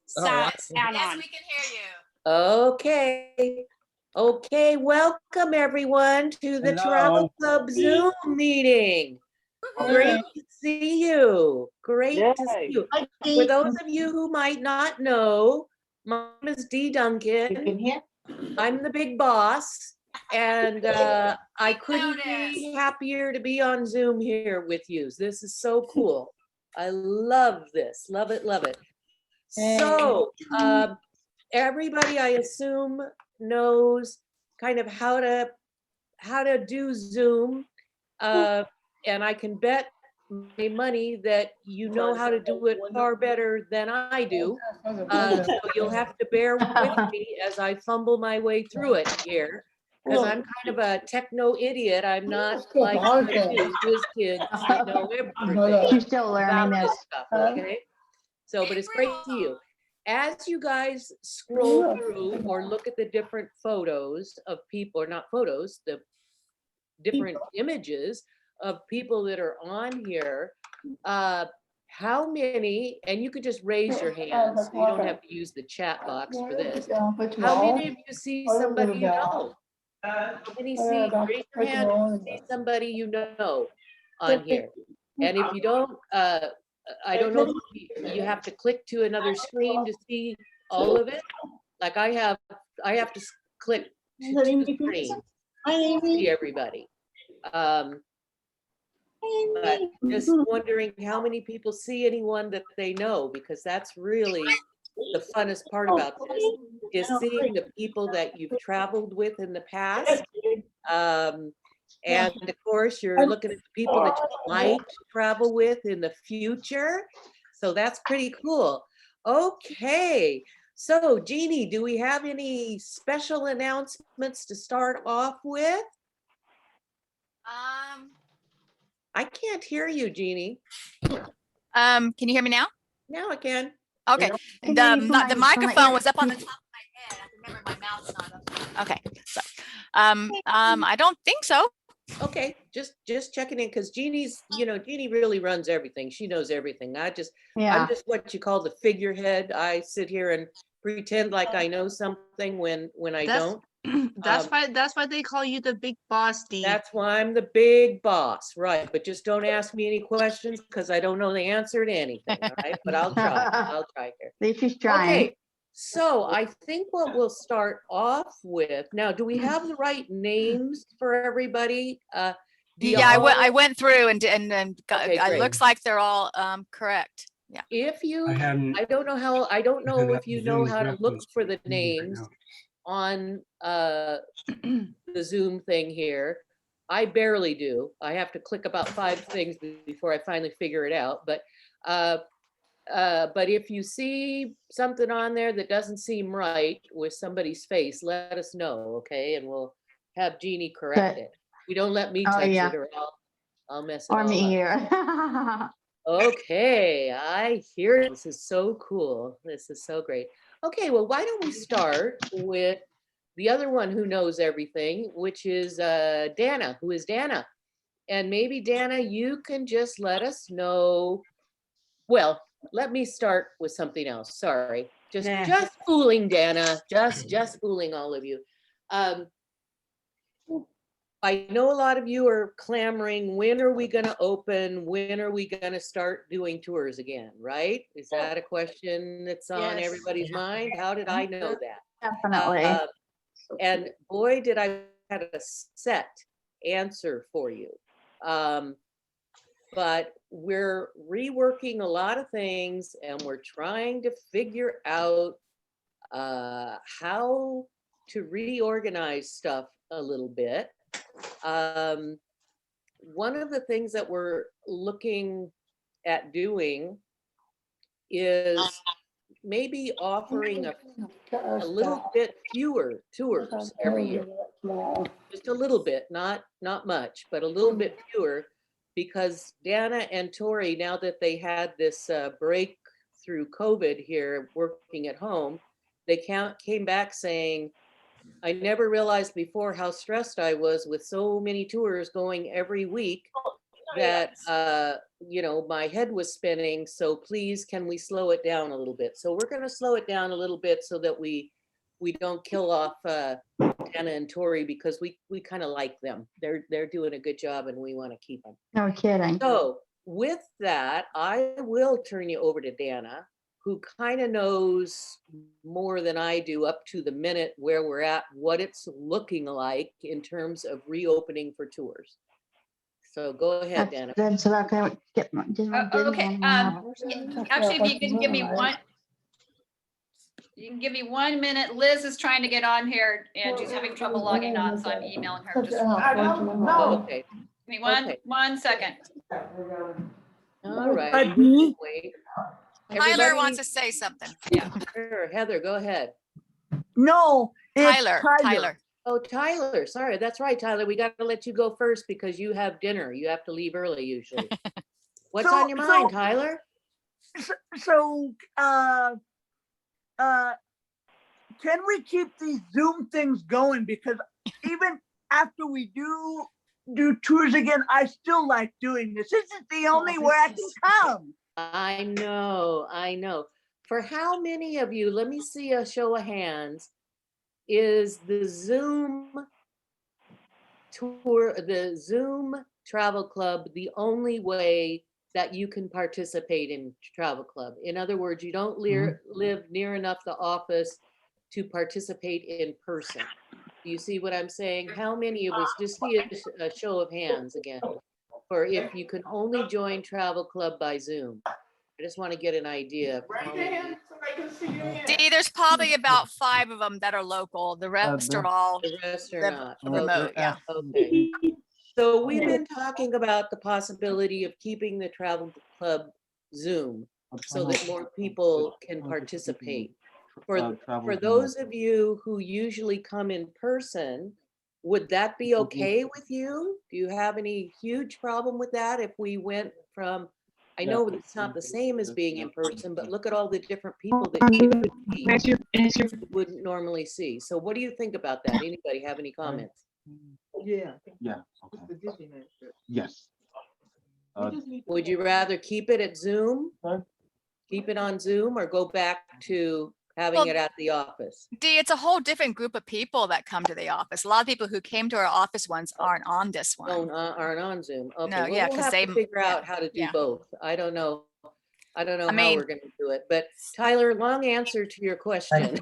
Sound Yes, on. we can hear you. Okay. Okay, welcome everyone to the Travel Club Zoom meeting. Great to see you. Great to see you. For those of you who might not know, my name is Dee Duncan. I'm the big boss, and I couldn't be happier to be on Zoom here with you. This is so cool. I love this. Love it, love it. So, everybody, I assume, knows kind of how to do Zoom, and I can bet my money that you know how to do it far better than I do. So you'll have to bear with me as I fumble my way through it here, because I'm kind of a techno idiot. I'm not like you whiz kids that know everything She's still about learning this this. stuff. Okay. So, but it's great to see you. As you guys scroll through or look at the different photos of people, or not photos, the different images of people that are on here, how many, and you could just raise your hands, you don't have to use the chat box for this. How many of you see somebody you know? How many see, raise your hand if you see somebody you know on here. And if you don't, I don't know if you have to click to another screen to see all of it. Like I have to click to two screens to see everybody. But just wondering how many people see anyone that they know, because that's really the funnest part about this, is seeing the people that you've traveled with in the past. And of course, you're looking at the people that you might travel with in the future. So that's pretty cool. Okay. So Jeannie, do we have any special announcements to start off with? I can't hear you, Jeannie. Can you hear me now? Now I can. Okay. The microphone was up on the top of my head. I remember my mouth's not up. Okay. So, I don't think so. Okay, just checking in, because Jeannie's, Jeannie really runs everything. She knows everything. I'm just what you call the figurehead. I sit here and pretend like I know something when I don't. That's why they call you the big boss, Dee. That's why I'm the big boss, right? But just don't ask me any questions, because I don't know the answer to anything, all right? But I'll try. I'll try here. She's trying. Okay, so I think what we'll start off with now. Do we have the right names for everybody? Yeah, I went through and Okay, it looks like they're all correct. Yeah. If you, I don't know if you know how to look for the names on the Zoom thing here. I barely do. I have to click about 5 things before I finally figure it out. But if you see something on there that doesn't seem right with somebody's face, let us know, okay? And we'll have Jeannie correct it. You don't let me touch it, or I'll mess it all up. Or me here. Okay, I hear this is so cool. This is so great. Okay, well, why don't we start with the other one who knows everything, which is Dana. Who is Dana? And maybe Dana, you can just let us know. Well, let me start with something else. Sorry, just fooling Dana. Just fooling all of you. I know a lot of you are clamoring, when are we going to open? When are we going to start doing tours again, right? Is that a question that's on everybody's mind? How did I know that? Definitely. And boy, did I have a set answer for you. But we're reworking a lot of things, and we're trying to figure out how to reorganize stuff a little bit. One of the things that we're looking at doing is maybe offering a little bit fewer tours every year. Just a little bit, not much, but a little bit fewer, because Dana and Tori, now that they had this break through COVID here, working at home, they came back saying, I never realized before how stressed I was with so many tours going every week. that, you know, my head was spinning, so please, can we slow it down a little bit? So we're gonna slow it down a little bit so that we don't kill off Anna and Tori, because we kind of like them. They're doing a good job and we want to keep them. No kidding. So with that, I will turn you over to Dana, who kind of knows more than I do up to the minute where we're at, what it's looking like in terms of reopening for tours. So go ahead, Dana. That's so I can get my. Okay, actually, if you can give me one. You can give me 1 minute. Liz is trying to get on here and she's having trouble logging on, so I'm emailing her. Just Okay, give me one, Okay. 1 second. all right. Pardon? Wait. Tyler Everybody- wants to say something. Sure, Heather, go ahead. No, it's Tyler. Oh, Tyler, sorry, that's right, Tyler. We got to let you go first because you have dinner. You have to leave early usually. What's So- on your mind, Tyler? So, can we keep these Zoom things going? Because even after we do tours again, I still like doing this. This is the only way I can come. I know, I know. For how many of you, let me see a show of hands, is the Zoom tour, the Zoom Travel Club, the only way that you can participate in Travel Club? In other words, you don't live near enough the office to participate in person. Do you see what I'm saying? How many of us, just see a show of hands again, for if you can only join Travel Club by Zoom? I just want to get an idea. Of how many. Dee, there's probably about 5 of them that are local. The rest are all The rest are the not. remote, yeah. Okay. So we've been talking about the possibility of keeping the Travel Club Zoom so that more people can participate. For those of you who usually come in person, would that be okay with you? Do you have any huge problem with that if we went from, I know it's not the same as being in person, but look at all the different people that you wouldn't normally see. So what do you think about that? Anybody have any comments? Yeah. Yeah, okay. Yes. Would you rather keep it at Zoom? Huh? Keep it on Zoom or go back to having Well, it at the office? Dee, it's a whole different group of people that come to the office. A lot of people who came to our office ones aren't on this one. Aren't on Zoom. Okay, No, well, yeah, we'll 'cause have to they- figure yeah, out how to do yeah. both. I don't know. I don't know I how mean- we're gonna do it, but Tyler, long answer to your question.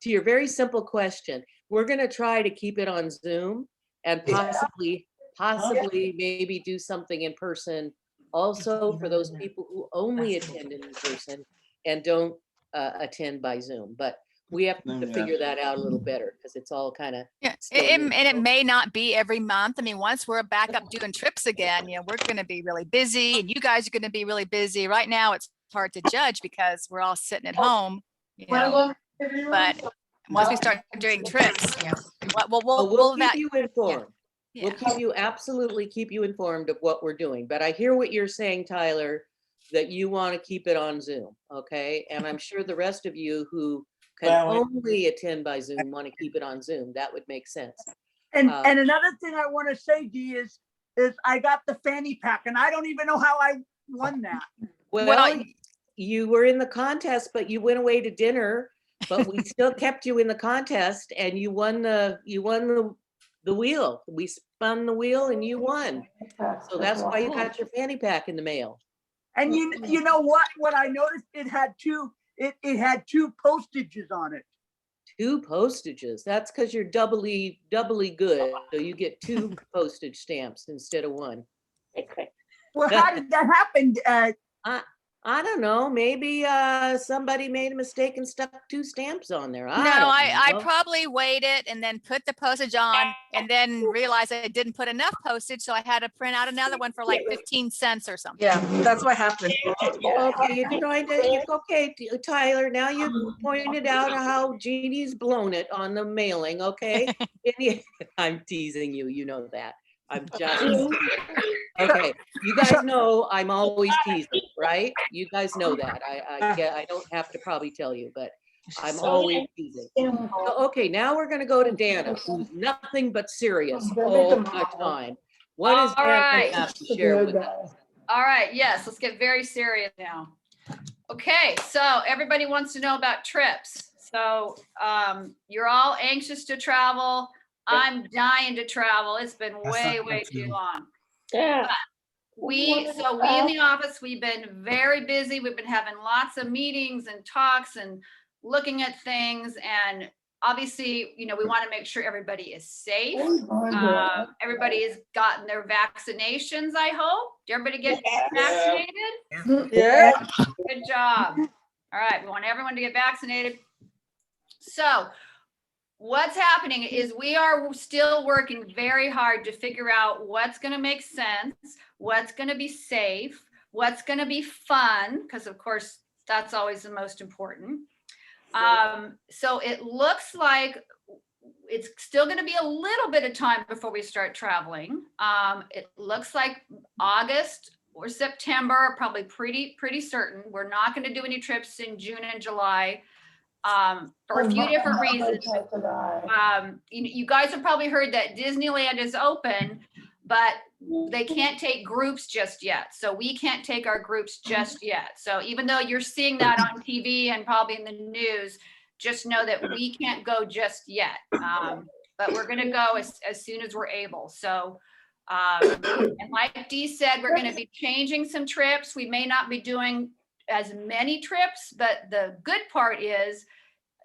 To your very simple question, we're gonna try to keep it on Zoom and possibly maybe do something in person also for those people who only attend in person and don't attend by Zoom. But we have to figure that out a little better because it's all kind of, Yeah, still new. and it may not be every month. I mean, once we're back up doing trips again, we're going to be really busy and you guys are going to be really busy. Right now, it's hard to judge because we're all sitting at home, but once we start doing trips, we'll keep you informed. yeah. We'll keep you, absolutely keep you informed of what we're doing. But I hear what you're saying, Tyler, that you want to keep it on Zoom, okay? And I'm sure the rest of you who can only attend by Zoom want to keep it on Zoom. That would make sense. And another thing I want to say, Dee, is I got the fanny pack and I don't even know how I won that. Well, you were in the contest, but you went away to dinner, but we still kept you in the contest and you won the wheel. We spun the wheel and you won. So that's why you got your fanny pack in the mail. And you know what I noticed, it had two postages on it. 2 postages. That's because you're doubly good. So you get 2 postage stamps instead of 1. Well, how did that happen? I don't know. Maybe somebody made a mistake and stuck 2 stamps on there. No, I know. probably waited and then put the postage on and then realized I didn't put enough postage. So I had to print out another one for like 15 cents or something. Yeah, that's what happened. Okay, you're trying to, okay, Tyler, now you pointed out how Jeannie's blown it on the mailing, okay? I'm teasing you, you know that. I'm just, okay, you guys know I'm always teasing, right? You guys know that. I don't have to probably tell you, but I'm always teasing. So, okay, now we're gonna go to Dana, who's nothing but serious all the time. What is All Dan right. have to share with us? All right, yes, let's get very serious now. Okay, so everybody wants to know about trips. So you're all anxious to travel. I'm dying to travel. It's been way, way too long. Yeah. We in the office, we've been very busy. We've been having lots of meetings and talks and looking at things. And obviously, we want to make sure everybody is safe. Everybody has gotten their vaccinations, I hope. Did everybody get vaccinated? Yeah. Good job. All right, we want everyone to get vaccinated. So what's happening is we are still working very hard to figure out what's going to make sense, what's going to be safe, what's going to be fun, because of course that's always the most important. So it looks like it's still going to be a little bit of time before we start traveling. It looks like August or September are probably pretty certain. We're not going to do any trips in June and July. For a few different reasons. You guys have probably heard that Disneyland is open, but they can't take groups just yet. So we can't take our groups just yet. So even though you're seeing that on TV and probably in the news, just know that we can't go just yet. But we're going to go as soon as we're able. So, and like Dee said, we're going to be changing some trips. We may not be doing as many trips, but the good part is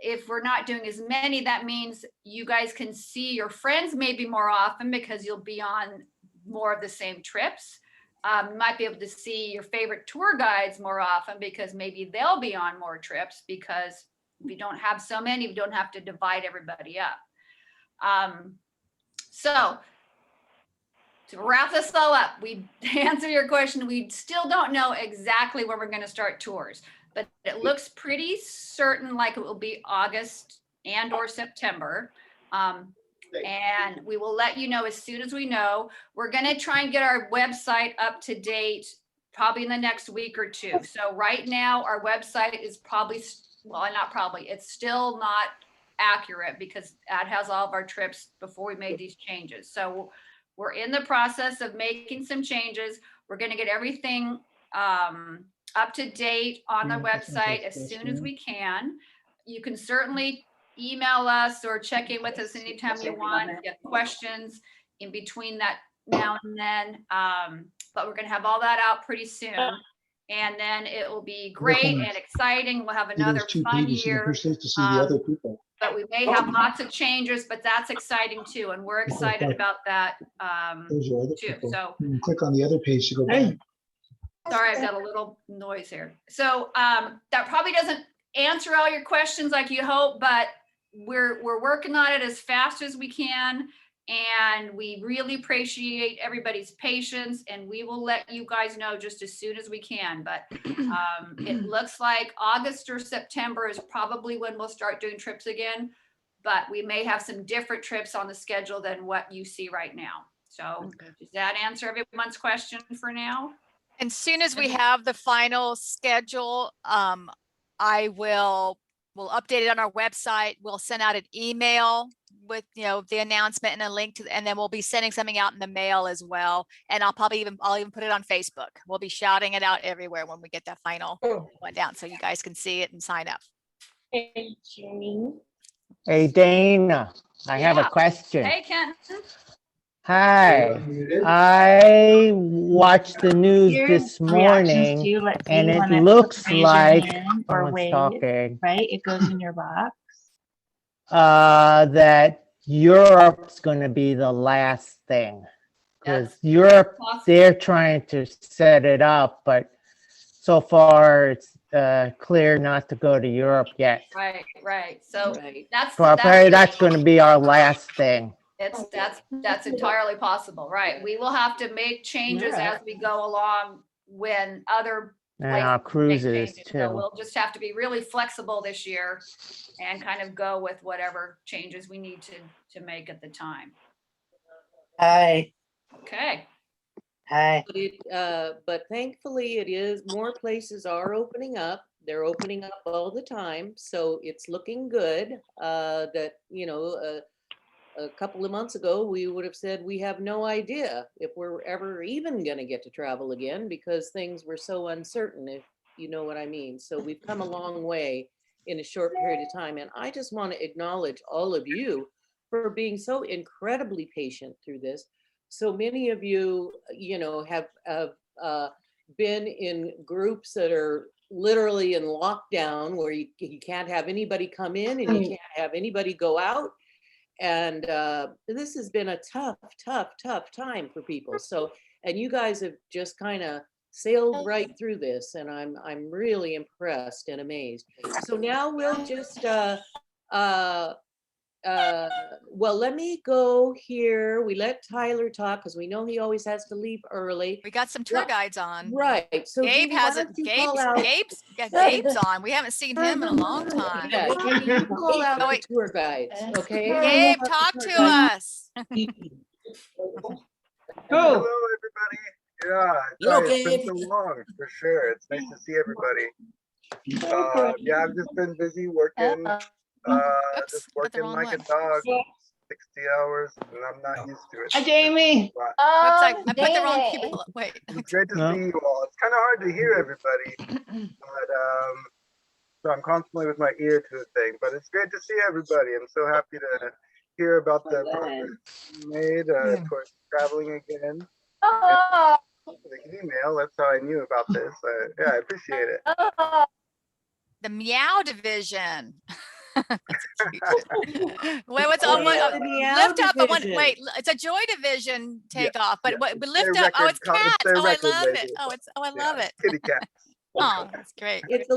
if we're not doing as many, that means you guys can see your friends maybe more often because you'll be on more of the same trips. You might be able to see your favorite tour guides more often because maybe they'll be on more trips, because if you don't have so many, you don't have to divide everybody up. So to wrap this all up, we answer your question. We still don't know exactly when we're going to start tours, but it looks pretty certain like it will be August and or September. And we will let you know as soon as we know. We're going to try and get our website up to date probably in the next week or two. So right now our website is probably, well, not probably, it's still not accurate because that has all of our trips before we made these changes. So we're in the process of making some changes. We're going to get everything up to date on the website as soon as we can. You can certainly email us or check in with us anytime you want. If you have questions in between that now and then. But we're going to have all that out pretty soon. And then it will be great and exciting. We'll have another fun year. But we may have lots of changes, but that's exciting too. And we're excited about that too. So click on the other page to go back. Sorry, I've got a little noise here. So that probably doesn't answer all your questions like you hope, but we're working on it as fast as we can. And we really appreciate everybody's patience, and we will let you guys know just as soon as we can. But it looks like August or September is probably when we'll start doing trips again, but we may have some different trips on the schedule than what you see right now. So does that answer everyone's question for now? And soon as we have the final schedule, we'll update it on our website. We'll send out an email with, the announcement and a link to, and then we'll be sending something out in the mail as well. And I'll even put it on Facebook. We'll be shouting it out everywhere when we get that final one down, so you guys can see it and sign up. Hey, Jenny. Hey, Dana, I have a question. Hey, Ken. Hi, I watched the news this morning and it looks like someone's talking. Right, it goes in your box. That Europe's going to be the last thing, because Europe, they're trying to set it up, but so far it's clear not to go to Europe yet. Right. So that's going to be our last thing. That's entirely possible, right? We will have to make changes as we go along when other and our cruises too. So we'll just have to be really flexible this year and kind of go with whatever changes we need to make at the time. Hi. Okay. Hi. But thankfully it is, more places are opening up. They're opening up all the time. So it's looking good that, a couple of months ago, we would have said we have no idea if we're ever even going to get to travel again because things were so uncertain, if you know what I mean. So we've come a long way in a short period of time. And I just want to acknowledge all of you for being so incredibly patient through this. So many of you, have been in groups that are literally in lockdown where you can't have anybody come in and you can't have anybody go out. And this has been a tough time for people. So, and you guys have just kind of sailed right through this, and I'm really impressed and amazed. So now we'll just well, let me go here. We let Tyler talk because we know he always has to leave early. We got some tour guides on. Right. So Gabe Jeannie, why hasn't, don't you call out- Gabe's on. We haven't seen him in a long time. Yeah, Jeannie, you call out Oh, the wait. tour guides, okay? Gabe, talk to us. Hello, everybody. Yeah, Hello, it's been Gabe. so long, for sure. It's nice to see everybody. Yeah, I've just been busy working, Oops, just put the working wrong like a one. dog, 60 hours, and I'm not used to it. Hi, Jamie. But Whoops, I put the wrong David. people. Wait. it's great to No. see you all. It's kind of hard to hear everybody, but so I'm constantly with my ear to the thing. But it's great to see everybody. I'm so happy to hear about the progress you made towards traveling again. The email, that's how I knew about this. Yeah, I appreciate it. The Meow Division. That's cute. Wait, what's on What is one? the Meow Lift up. I want. Division? Wait, it's a Joy Division takeoff. But yeah. what? But lift their up. Oh, record it's co- it's cats. their Oh, I record love it. label. Oh, it's. Oh, I Yeah, love it. kitty cat. Oh, that's great. It's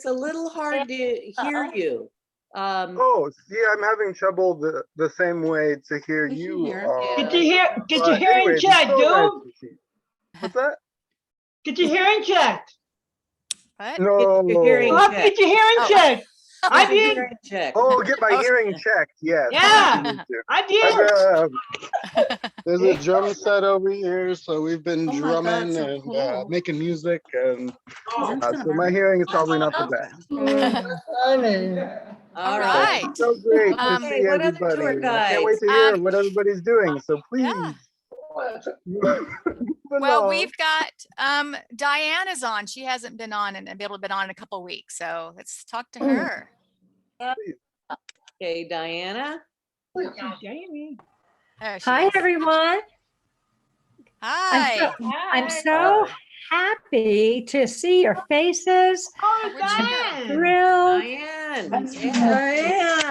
a little hard to hear you. Oh, see, I'm having trouble the same way to hear you all. Get your But anyways, it's so nice to see. What's that? Get your hearing checked. What? No. your hearing have to get your hearing Oh. checked. I Get your did. hearing checked. Oh, get my Oh. hearing checked. Yes. Yeah. you need to. I did. There's a drum set over here, so we've been Oh my God, drumming so and cool. making music, and so my hearing is probably not the best. All right. It's so great to Um, see Okay, what other tour everybody. I can't wait to guides? hear what everybody's doing. So please. Yeah. move Well, along. we've got Diana's on. She hasn't been on and been able to been on in a couple of weeks. So let's talk to her. Okay, Diana. Jamie. There she Hi, is. everyone. Hi. I'm so happy to see your faces. Oh, Where'd she go? Thrilled. Diane.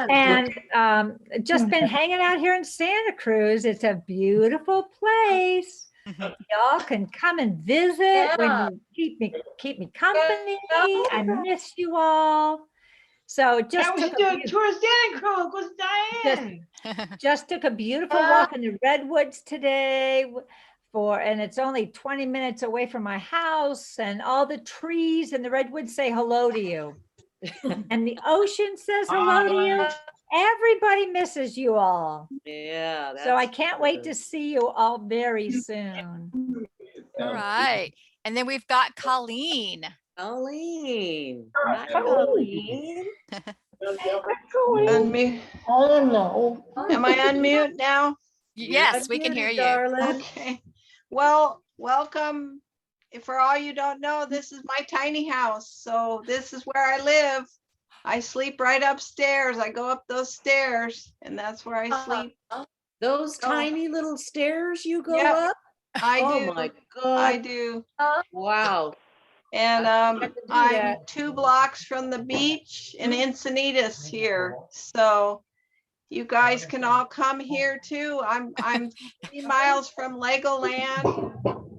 And just been hanging out here in Santa Cruz. It's a beautiful place. Y'all can come and visit when you keep me company. I miss you all. So it just Yeah, we took should do a a beau- tour of Santa Cruz with Diane. just took a beautiful walk in the redwoods today and it's only 20 minutes away from my house, and all the trees and the redwoods say hello to you. And the ocean says hello to you. Everybody misses you all. Yeah. So I that's can't wait good. to see you all very soon. All right. And then we've got Colleen. Colleen. Hi, Colleen. Unmute. I don't know. Am I unmute now? Yes, we can hear Unmuted, you. Darling. Okay. Well, welcome. For all you don't know, this is my tiny house. So this is where I live. I sleep right upstairs. I go up those stairs, and that's where I sleep. Those tiny little stairs you go Yep. up? I Oh do. my I God. do. Wow. And I can do I'm that. 2 blocks from the beach in Encinitas here. So you guys can all come here too. I'm 3 miles from Legoland.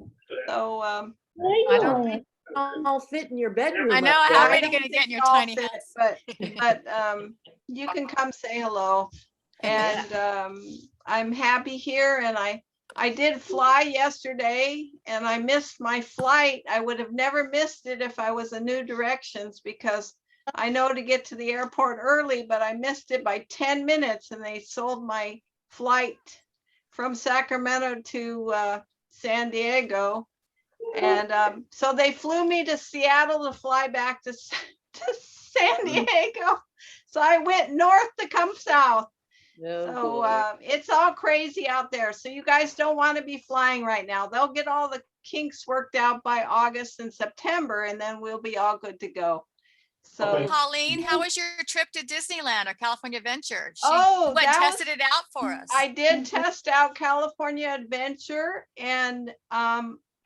So I don't think I'll fit in your bedroom. I know. up How there. are you going to get in your I'll tiny fit, house? but you can come say hello. And I'm happy here, and I did fly yesterday and I missed my flight. I would have never missed it if I was in New Directions, because I know to get to the airport early, but I missed it by 10 minutes and they sold my flight from Sacramento to San Diego. And so they flew me to Seattle to fly back to San Diego. So I went north to come south. So it's all crazy out there. So you guys don't want to be flying right now. They'll get all the kinks worked out by August and September, and then we'll be all good to go. So Colleen, how was your trip to Disneyland or California Adventure? She Oh, went and that was- tested it out for us. I did test out California Adventure, and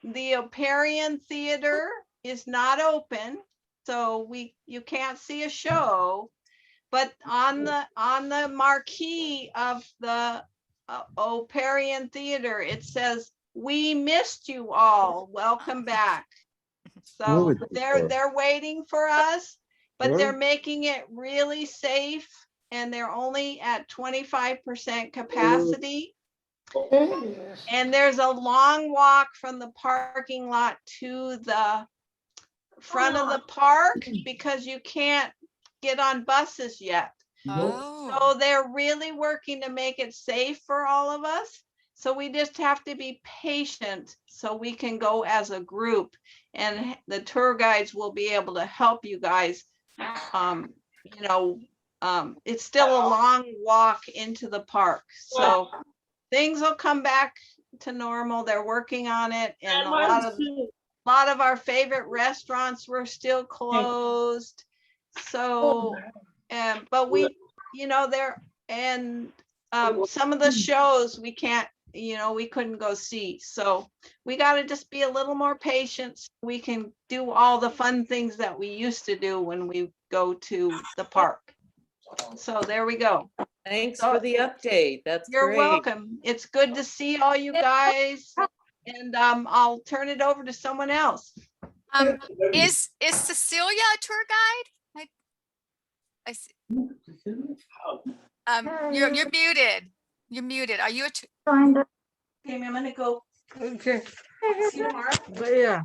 the Operion Theater is not open, so you can't see a show. But on the marquee of the Operion Theater, it says, "We missed you all. Welcome back." So they're waiting for us, but they're making it really safe, and they're only at 25% capacity. And there's a long walk from the parking lot to the front of the park because you can't get on buses yet. Oh, So they're really working to make it safe for all of us. So we just have to be patient so we can go as a group, and the tour guides will be able to help you guys. It's still a long walk into the park. So things will come back to normal. They're working on it, and a lot of our favorite restaurants were still closed. So, but we, some of the shows we can't, we couldn't go see. So we got to just be a little more patient so we can do all the fun things that we used to do when we go to the park. So there we go. Thanks for the update. That's You're great. welcome. It's good to see all you guys. And I'll turn it over to someone else. is Cecilia a tour guide? I see. You're muted. You're muted. Are you a tour? Okay, I'm gonna go. Okay. See you tomorrow. But yeah.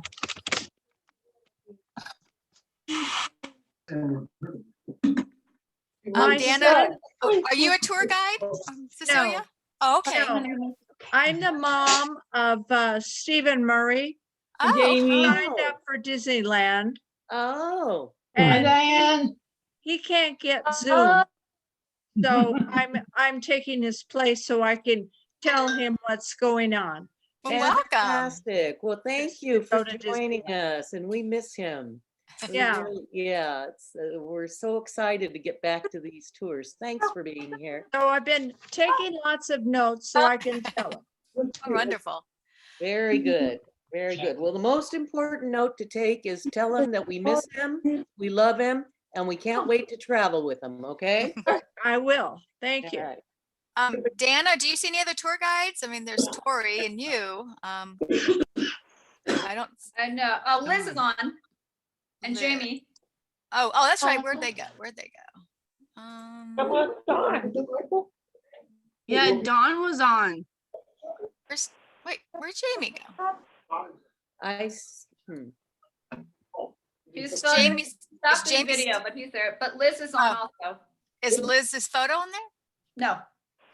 Dana, are you a tour guide, Cecilia? Oh, okay. No. I'm the mom of Stephen Murray. Oh, He signed up for Disneyland Oh, and he can't get Zoom. So I'm taking his place so I can tell him what's going on. well, welcome. fantastic. Well, thank you for Go to joining us, and we miss him. We Yeah. really- Yeah, we're so excited to get back to these tours. Thanks for being here. So I've been taking lots of notes so I can tell him. Oh, wonderful. Very good, very good. Well, the most important note to take is tell him that we miss him, we love him, and we can't wait to travel with him, okay? I will. Thank you. All right. Dana, do you see any other tour guides? I mean, there's Tori and you. I don't. And Liz is on, and Liz. Jamie. Oh, that's right. Where'd they go? Where'd they go? Yeah, Dawn was on. Where'd Jamie go? He's Is still Jamie's- stopped is the Jamie's- video, but he's there. But Liz is on also. Is Liz's photo on there? No.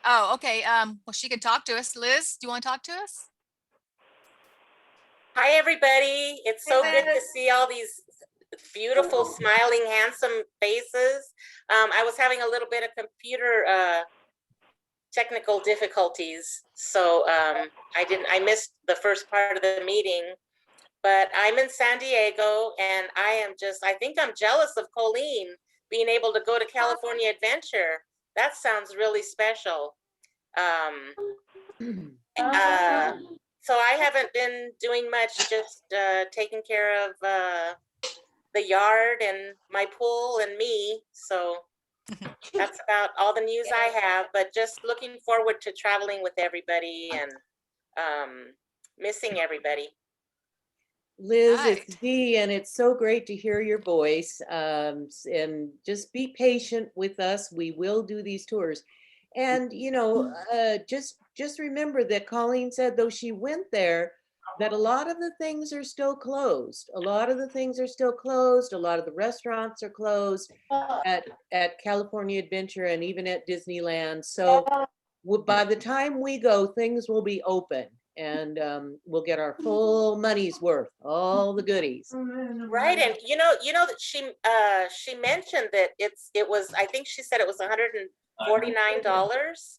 Oh, okay. Well, she can talk to us. Liz, do you want to talk to us? Hi, everybody. It's so good to see all these beautiful, smiling, handsome faces. I was having a little bit of computer technical difficulties, so I missed the first part of the meeting. But I'm in San Diego, and I think I'm jealous of Colleen being able to go to California Adventure. That sounds really special. So I haven't been doing much, just taking care of the yard and my pool and me. So that's about all the news I have, but just looking forward to traveling with everybody and missing everybody. Liz, it's Dee, and it's so great to hear your voice. And just be patient with us. We will do these tours. And, just remember that Colleen said, though she went there, that a lot of the things are still closed. A lot of the things are still closed. A lot of the restaurants are closed at California Adventure and even at Disneyland. So by the time we go, things will be open. And we'll get our full money's worth, all the goodies. Right, and you know that she mentioned that it was, I think she said it was $49.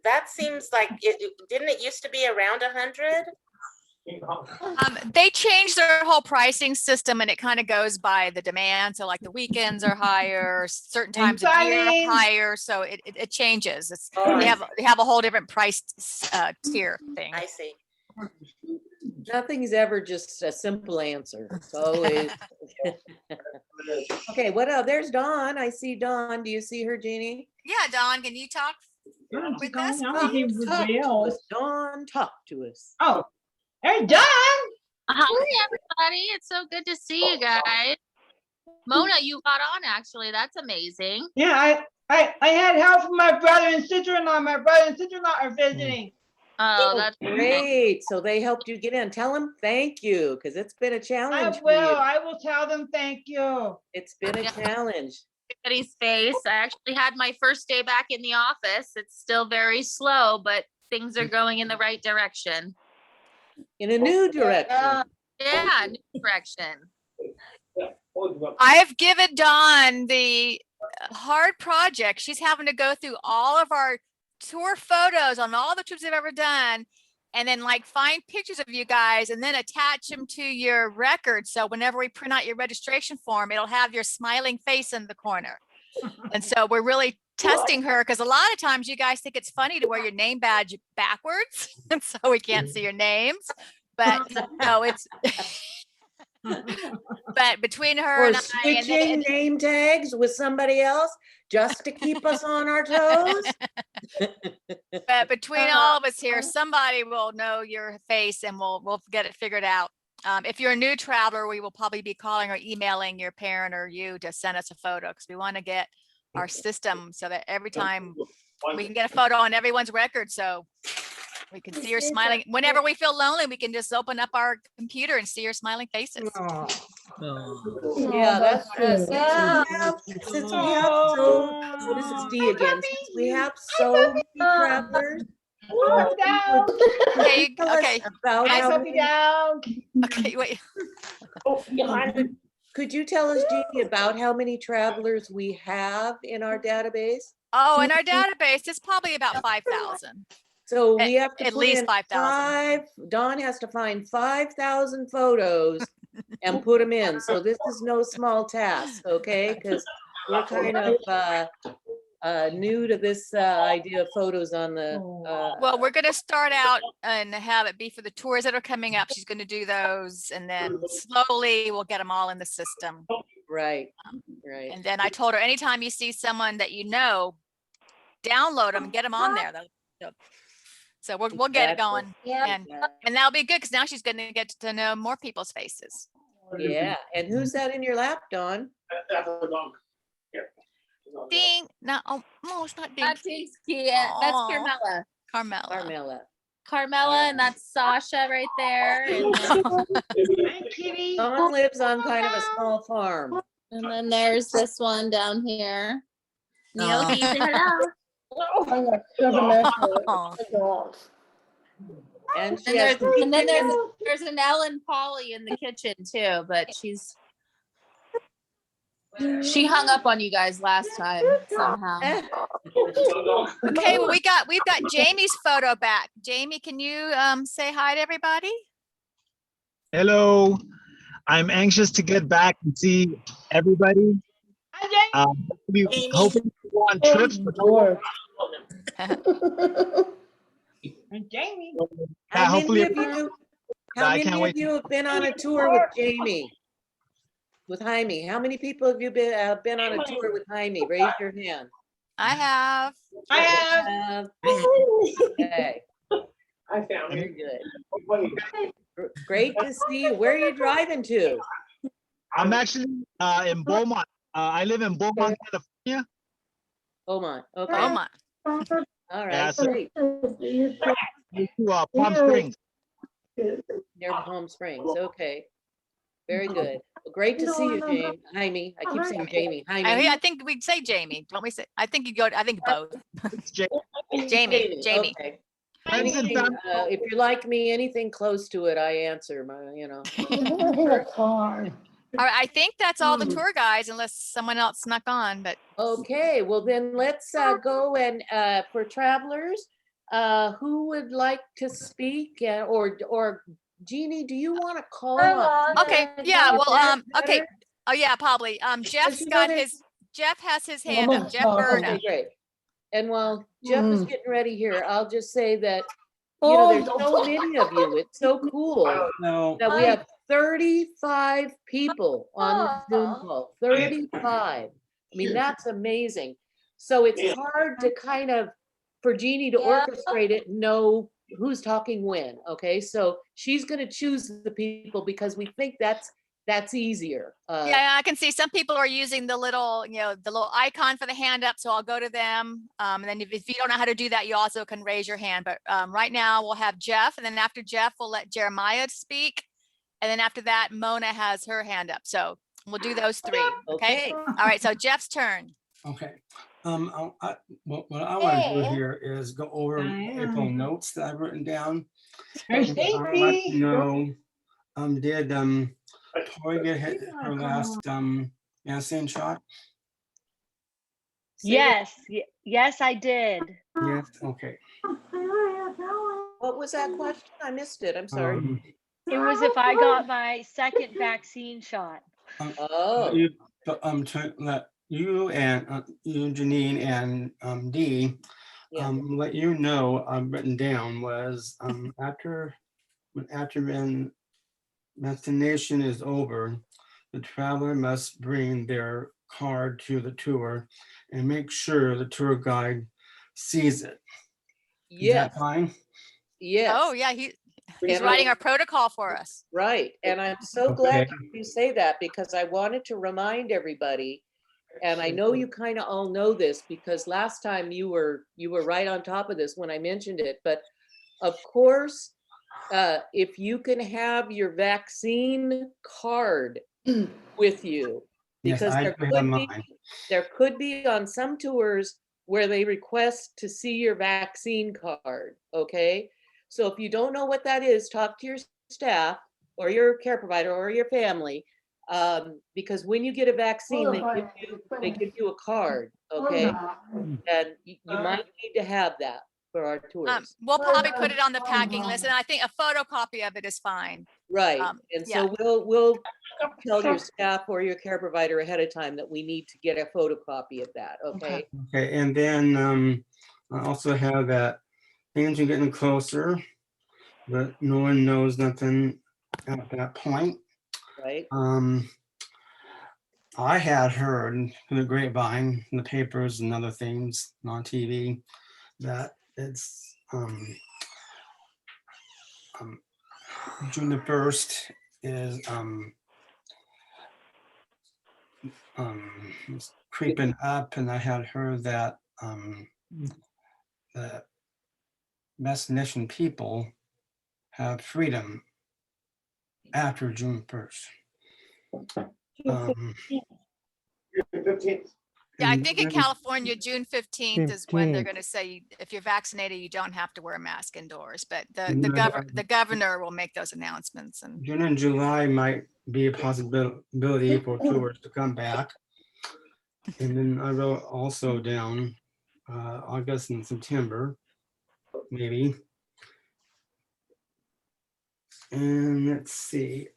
That seems like didn't it used to be around 100? They changed their whole pricing system and it kind of goes by the demand. So like the weekends are higher, certain times of year are higher. So it changes. It's, they have a whole different price tier thing. I see. Nothing's ever just a simple answer. It's always. Okay, what else? There's Dawn. I see Dawn. Do you see her, Jeannie? Yeah, Dawn, can you talk with us? Talk to us. Dawn, talk to us. Oh, hey, Dawn. Hi, everybody. It's so good to see you guys. Mona, you got on actually. That's amazing. Yeah, I had help from my brother and sister-in-law. My brother and sister-in-law are visiting. Oh, that's Great. So they helped you get in. Tell them thank you, because it's been a challenge for you. I will tell them thank you. It's been a challenge. everybody's face. I actually had my first day back in the office. It's still very slow, but things are going in the right direction. In a new direction. Yeah, new direction. I've given Dawn the hard project. She's having to go through all of our tour photos on all the trips they've ever done, and then like find pictures of you guys and then attach them to your record. So whenever we print out your registration form, it'll have your smiling face in the corner. And so we're really testing her because a lot of times you guys think it's funny to wear your name badge backwards. And so we can't see your names, but no, it's, but between her Or and I, switching name tags with somebody else just to keep us on our toes. but between all of us here, somebody will know your face and we'll get it figured out. If you're a new traveler, we will probably be calling or emailing your parent or you to send us a photo because we want to get our system so that every time we can get a photo on everyone's record so we can see your smiling. Whenever we feel lonely, we can just open up our computer and see your smiling faces. Yeah, that's true. Since we have so, this is Dee again, since we have so many travelers. Okay, okay. About how many, okay, wait. Could you tell us, Jeannie, about how many travelers we have in our database? Oh, in our database, it's probably about 5,000. So we have to at put least in 5,000. Dawn has to find 5,000 photos and put them in. So this is no small task, okay? Because we're kind of new to this idea of photos on the. Well, we're going to start out and have it be for the tours that are coming up. She's going to do those, and then slowly we'll get them all in the system. Right, right. And then I told her, anytime you see someone that you know, download them and get them on there. So we'll get it going. And that'll be good because now she's going to get to know more people's faces. Yeah. And who's that in your lap, Dawn? Ding. No, oh, it's not Ding. That's Kia. That's Carmela. Carmela. Carmela, and that's Sasha right there. And Dawn lives on kind of a small farm. and then there's this one down here. Neil, can you say hello? And And then there's an Ellen Polly in the kitchen too, but she hung up on you guys last time somehow. Okay, well, we've got Jamie's photo back. Jamie, can you say hi to everybody? Hello, I'm anxious to get back and see everybody. Hoping to go on trips. Jamie. How many of you have been on a tour with Jamie? With Jaime? How many people have you been on a tour with Jaime? Raise your hand. I have. Okay. I found Very good. Great to see you. Where are you driving to? I'm actually in Beaumont. I live in Beaumont, California. Beaumont. Okay. Beaumont. All right. Yeah, so- Great. To Palm Springs. Near Palm Springs. Okay. Very good. Well, great to see you, Jaime. I keep saying Jamie. Jaime. I think we'd say Jamie. Don't we say? I think you go. I think both. Jamie. Okay. Anything, if you're like me, anything close to it, I answer. All right, I think that's all the Hmm. tour guides unless someone else snuck on, but Okay, well then let's go and for travelers, who would like to speak or Jeannie, do you want to call up? okay, yeah, Is well, that okay. better? Oh, yeah, probably. Jeff's you know got there's- Jeff has his hand up. Jeff Okay, Burnham. great. And while Jeff is getting ready here, I'll just say that, Oh, there's so many of you. It's so cool No. that we have 35 people on the Zoom call, 35. I mean, that's amazing. So it's hard to kind of, for Jeannie to orchestrate it, and know who's talking when, okay? So she's gonna choose the people because we think that's easier. Yeah, I can see some people are using the little, the little icon for the hand up. So I'll go to them. And then if you don't know how to do that, you also can raise your hand. But right now we'll have Jeff, and then after Jeff, we'll let Jeremiah speak. And then after that, Mona has her hand up. So we'll do those three. Okay. All right. So Jeff's turn. Okay. What I want to do here is go over April notes that I've written down. There's I'd like Stacy. to know, did Tori get her last vaccine shot? Yes, yes, I did. Yes. Okay. What was that question? I missed it. I'm sorry. It was if I got my second vaccine shot. Oh. Let you and you, Janine, and Dee, let you know, I've written down was after vaccination is over, the traveler must bring their card to the tour and make sure the tour guide sees it. Is that fine? Yes. Oh, yeah. He's And writing our protocol for us. Right. And I'm so glad you say that because I wanted to remind everybody, and I know you kind of all know this because last time you were right on top of this when I mentioned it, but of course, if you can have your vaccine card with you, Yes, because I do have mine. there could be on some tours where they request to see your vaccine card, okay? So if you don't know what that is, talk to your staff or your care provider or your family, because when you get a vaccine, they give you a card, okay? And you might need to have that for our tours. We'll probably put it on the packing list, and I think a photocopy of it is fine. Right, and so we'll tell your staff or your care provider ahead of time that we need to get a photocopy of that, okay? Okay, and then I also have that things are getting closer, but no one knows nothing at that point. Right. I had heard from the grapevine, in the papers and other things on TV, that it's June the 1st is it's creeping up, and I had heard that the destination people have freedom after June 1st. Yeah, I think in California, June 15th is when they're 15th. going to say, if you're vaccinated, you don't have to wear a mask indoors, but the governor will make those announcements. And June and July might be a possibility for tourists to come back. And then I wrote also down August and September, maybe. And let's see.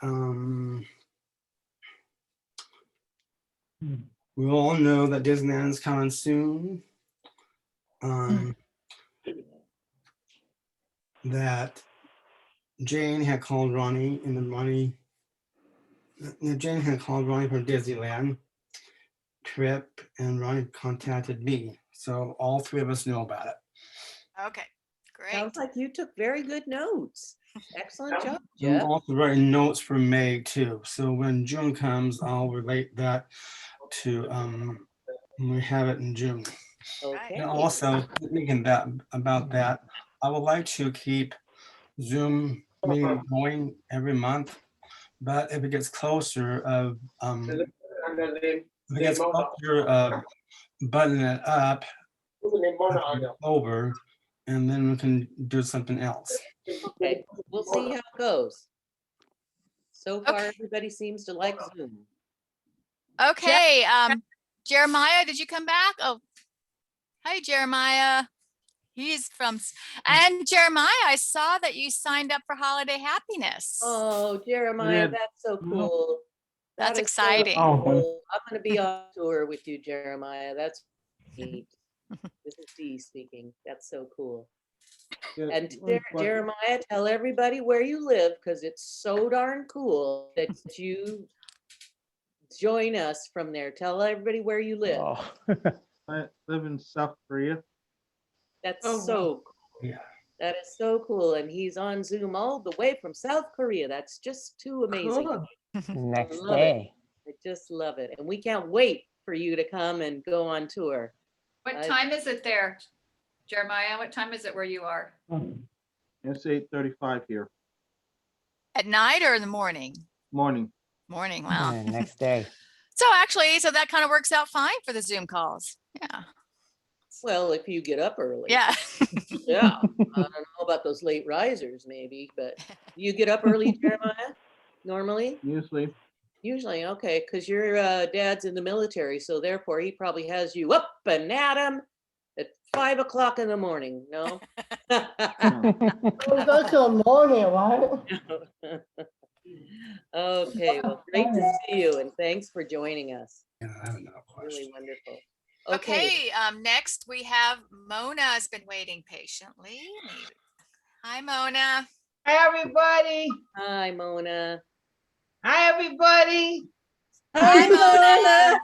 We all know that Disneyland is coming soon. That Jane had called Ronnie, and then Jane had called Ronnie from Disneyland trip, and Ronnie contacted me. So all three of us know about it. okay, great. Sounds like you took very good notes. Excellent job, I'm Jeff. also writing notes for May too. So when June comes, I'll relate that to when we have it in June. Okay. And also thinking about that, I would like to keep Zoom meeting going every month, but if it gets closer of buttoning it up over, and then we can do something else. Okay, we'll see how it goes. So far, everybody seems to like Zoom. Okay, Jeremiah, did you come back? Oh, hi, Jeremiah. He's and Jeremiah, I saw that you signed up for Holiday Happiness. Oh, Jeremiah, that's so cool. That's That is so exciting. cool. I'm gonna be on tour with you, Jeremiah. That's neat. This is Dee speaking. That's so cool. And Jeremiah, tell everybody where you live, because it's so darn cool that you join us from there. Tell everybody where you live. Oh. I live in South Korea. That's so cool. Yeah. That is so cool. And he's on Zoom all the way from South Korea. That's just too amazing. Next love day. I just love it. And we can't wait for you to come and go on tour. What time is it there, Jeremiah? What time is it where you are? It's 8:35 here. At night or in the morning? Morning. Morning, wow. Yeah, next day. So actually, so that kind of works out fine for the Zoom calls. Yeah. Well, if you get up early. Yeah. Yeah. I don't know about those late risers maybe, but you get up early, Jeremiah, normally? Usually. Usually, okay, because your dad's in the military, so therefore he probably has you up and at him at 5 o'clock in the morning, no? That's a morning, right? Okay, well, great to see you and thanks for joining us. Yeah, I have another question. Really wonderful. Okay, next we have Mona has been waiting patiently. Hi, Mona. Hi, everybody. Hi, Mona. Hi, everybody. Hi, Mona.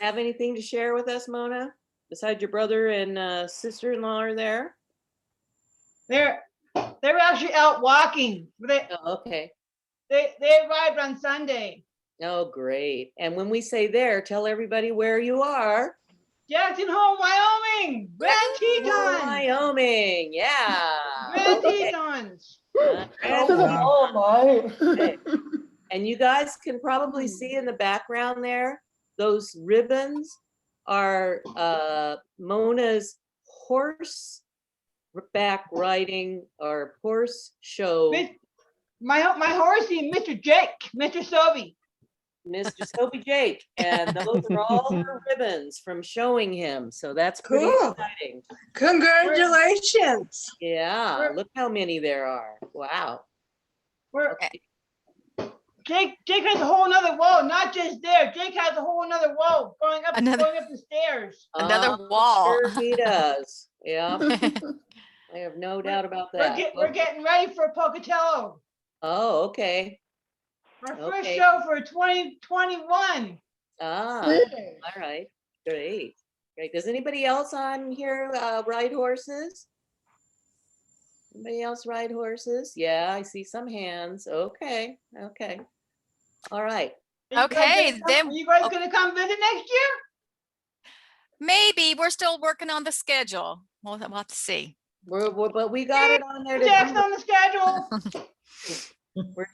Have anything to share with us, Mona? Besides your brother and sister-in-law are there? They're actually out walking. Okay. They arrived on Sunday. Oh, great. And when we say there, tell everybody where you are. Jackson Hole, Wyoming. Grand Tetons. Wyoming, yeah. Grand Tetons. Okay. And you guys can probably see in the background there, those ribbons are Mona's horseback riding or horse show. My horsey, Mr. Jake, Mr. Sobey. Mr. Soapy Jake, and those are all her ribbons from showing him. So that's pretty Cool. exciting. Congratulations. Yeah, look how many there are. Wow. Jake has a whole nother wall, not just there. Jake has a whole nother wall going up the stairs. Another wall. Sure he does. Yeah. I have no doubt about that. We're getting ready for Pocatello. Oh, okay. Our first show for 2021. Ah, all right. Great. Great. Does anybody else on here ride horses? Anybody else ride horses? Yeah, I see some hands. Okay. Okay. All right. Okay, then Are you guys gonna come visit next year? maybe we're still working on the schedule. We'll have to see. But we got it on there. Jack's on the schedule. We're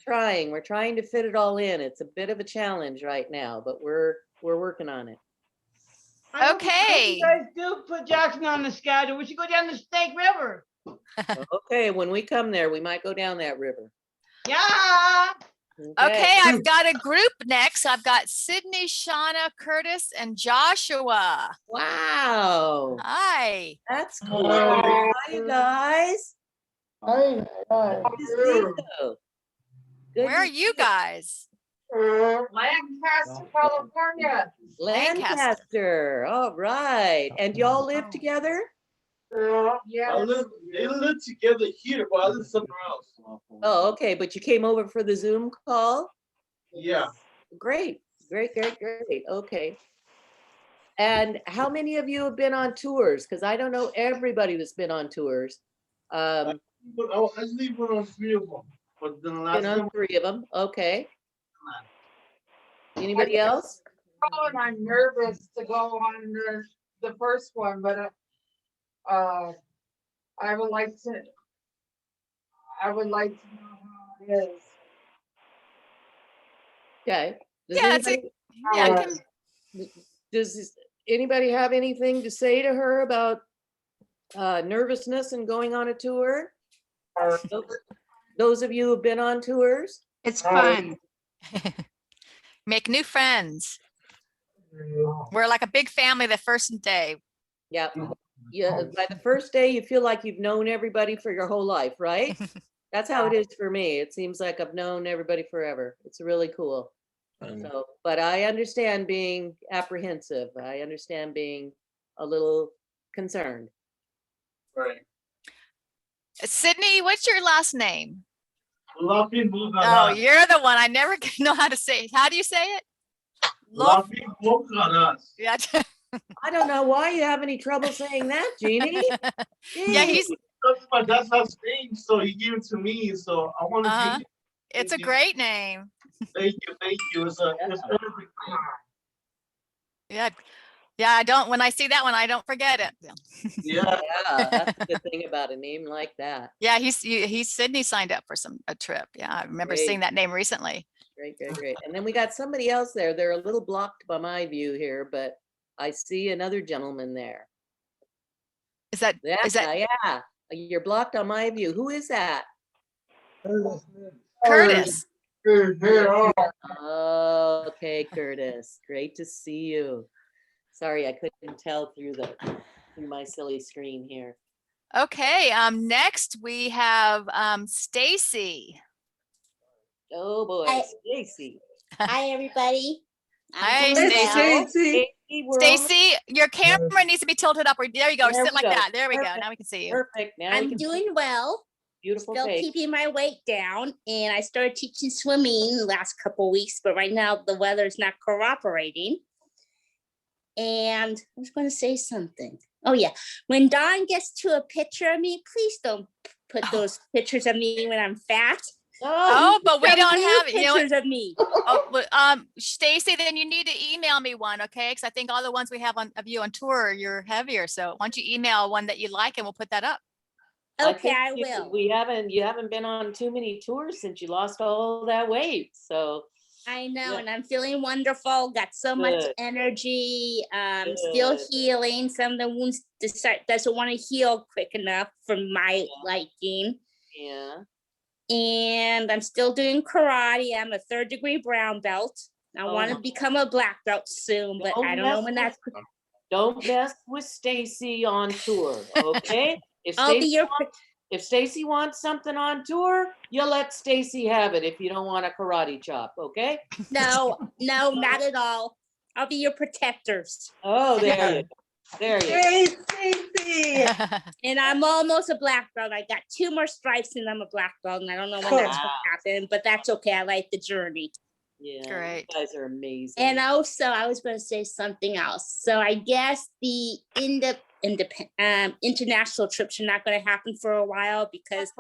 trying to fit it all in. It's a bit of a challenge right now, but we're working on it. I hope Okay. you guys do put Jackson on the schedule. We should go down the Snake River. Okay, when we come there, we might go down that river. Yeah. Okay, I've got a group next. I've got Sydney, Shauna, Curtis, and Joshua. Wow. Hi. That's cool. Hi, you guys. Hi. Good to see you. Good Where are to you see guys? Lancaster, California. Lancaster. All right. And y'all live together? Yeah. They live together here, but I live somewhere else. Oh, okay. But you came over for the Zoom call? Yeah. Great. Great. Okay. And how many of you have been on tours? Because I don't know everybody that's been on tours. But I actually went on 3 of them. But then the last Been on one, 3 of them. Okay. Anybody else? Oh, and I'm nervous to go on the first one, but I would like to know how it is. Okay. Yeah, Does anybody have anything to say to her about nervousness and going on a tour? Those of you who've been on tours? It's fun. Make new friends. We're like a big family the first day. Yeah. Yeah. By the first day, you feel like you've known everybody for your whole life, right? That's how it is for me. It seems like I've known everybody forever. It's really cool. So, but I understand being apprehensive. I understand being a little concerned. Right. Sydney, what's your last name? Luffy Oh, you're the one. I never know how to say it. How do you say it? Luffy Bokanas. Yeah. I don't know why you have any trouble saying that, Jeannie. Yeah, he's. But that's his name, so he gave it to me. So I want to give it. It's a great name. Thank you, thank you. It's perfect. Yeah. Yeah, I don't, when I see that one, I don't forget it. Yeah. Yeah, that's the good thing about a name like that. Yeah, he's Sydney signed up for a trip. Yeah, I remember seeing that name recently. Great, great, great. And then we got somebody else there. They're a little blocked by my view here, but I see another gentleman there. Is that? Yeah, you're blocked on my view. Who is that? Curtis. Oh, okay, Curtis. Great to see you. Sorry, I couldn't tell through my silly screen here. Okay, next we have Stacy. Oh boy, Hi. Stacy. Hi, everybody. Hi, doing well. Stacy. Stacy, your camera needs to be tilted upward. There you go. There Sit we like go. that. There we go. Perfect. Now we can see you. Perfect. Now we I'm can see doing well. beautiful Still face. keeping my weight down, and I started teaching swimming the last couple weeks, but right now the weather's not cooperating. And I was going to say something. Oh yeah, when Dawn gets to a picture of me, please don't put those pictures of me when I'm fat. Oh, but we Some don't new have it. You know what? pictures of me. Oh, but, Stacy, then you need to email me one, okay? Because I think all the ones we have of you on tour, you're heavier. So why don't you email one that you like, and we'll put that up. Okay, think I you- will. You haven't been on too many tours since you lost all that weight. So I know, Yeah. and I'm feeling wonderful. Got so much Good. energy. Still Good. healing. Some of the wounds doesn't want to heal quick enough for my liking. yeah. And I'm still doing karate. I'm a 3rd-degree brown belt. I Oh want to my become a black belt soon, but I don't know when that's. Don't mess with Stacy on tour, okay? If I'll be Stacy your wants- if Stacy wants something on tour, you let Stacy have it if you don't want a karate chop, okay? No, not at all. I'll be your protectors. Oh, there you go. There you go. Hey, Stacy. And I'm almost a black belt. I got 2 more stripes and I'm a black belt, and I don't know when that's gonna happen, but that's okay. I like the journey. Yeah, Great. you guys are amazing. And also, I was going to say something else. So I guess the international trips are not going to happen for a while because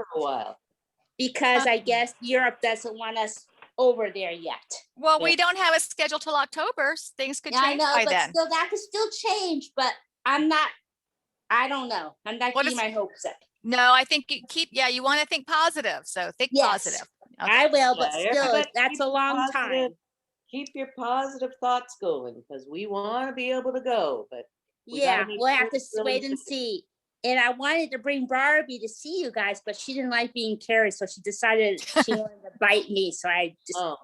I guess Europe doesn't want us over there yet. Well, we don't have a schedule till October. Things could Yeah, I change know, by but then. still, that could still change. But I don't know. I'm not What getting is- my hopes up. No, I think you want to think positive. So think Yes, positive. I will, but Yeah, still, everybody that's keep a long positive- time. Keep your positive thoughts going because we want to be able to go, but we gotta Yeah, make we'll sure have to it's really wait and see. And I wanted to bring Barbie to see you guys, but she didn't like being carried, so she decided she wanted to bite me. So I just, all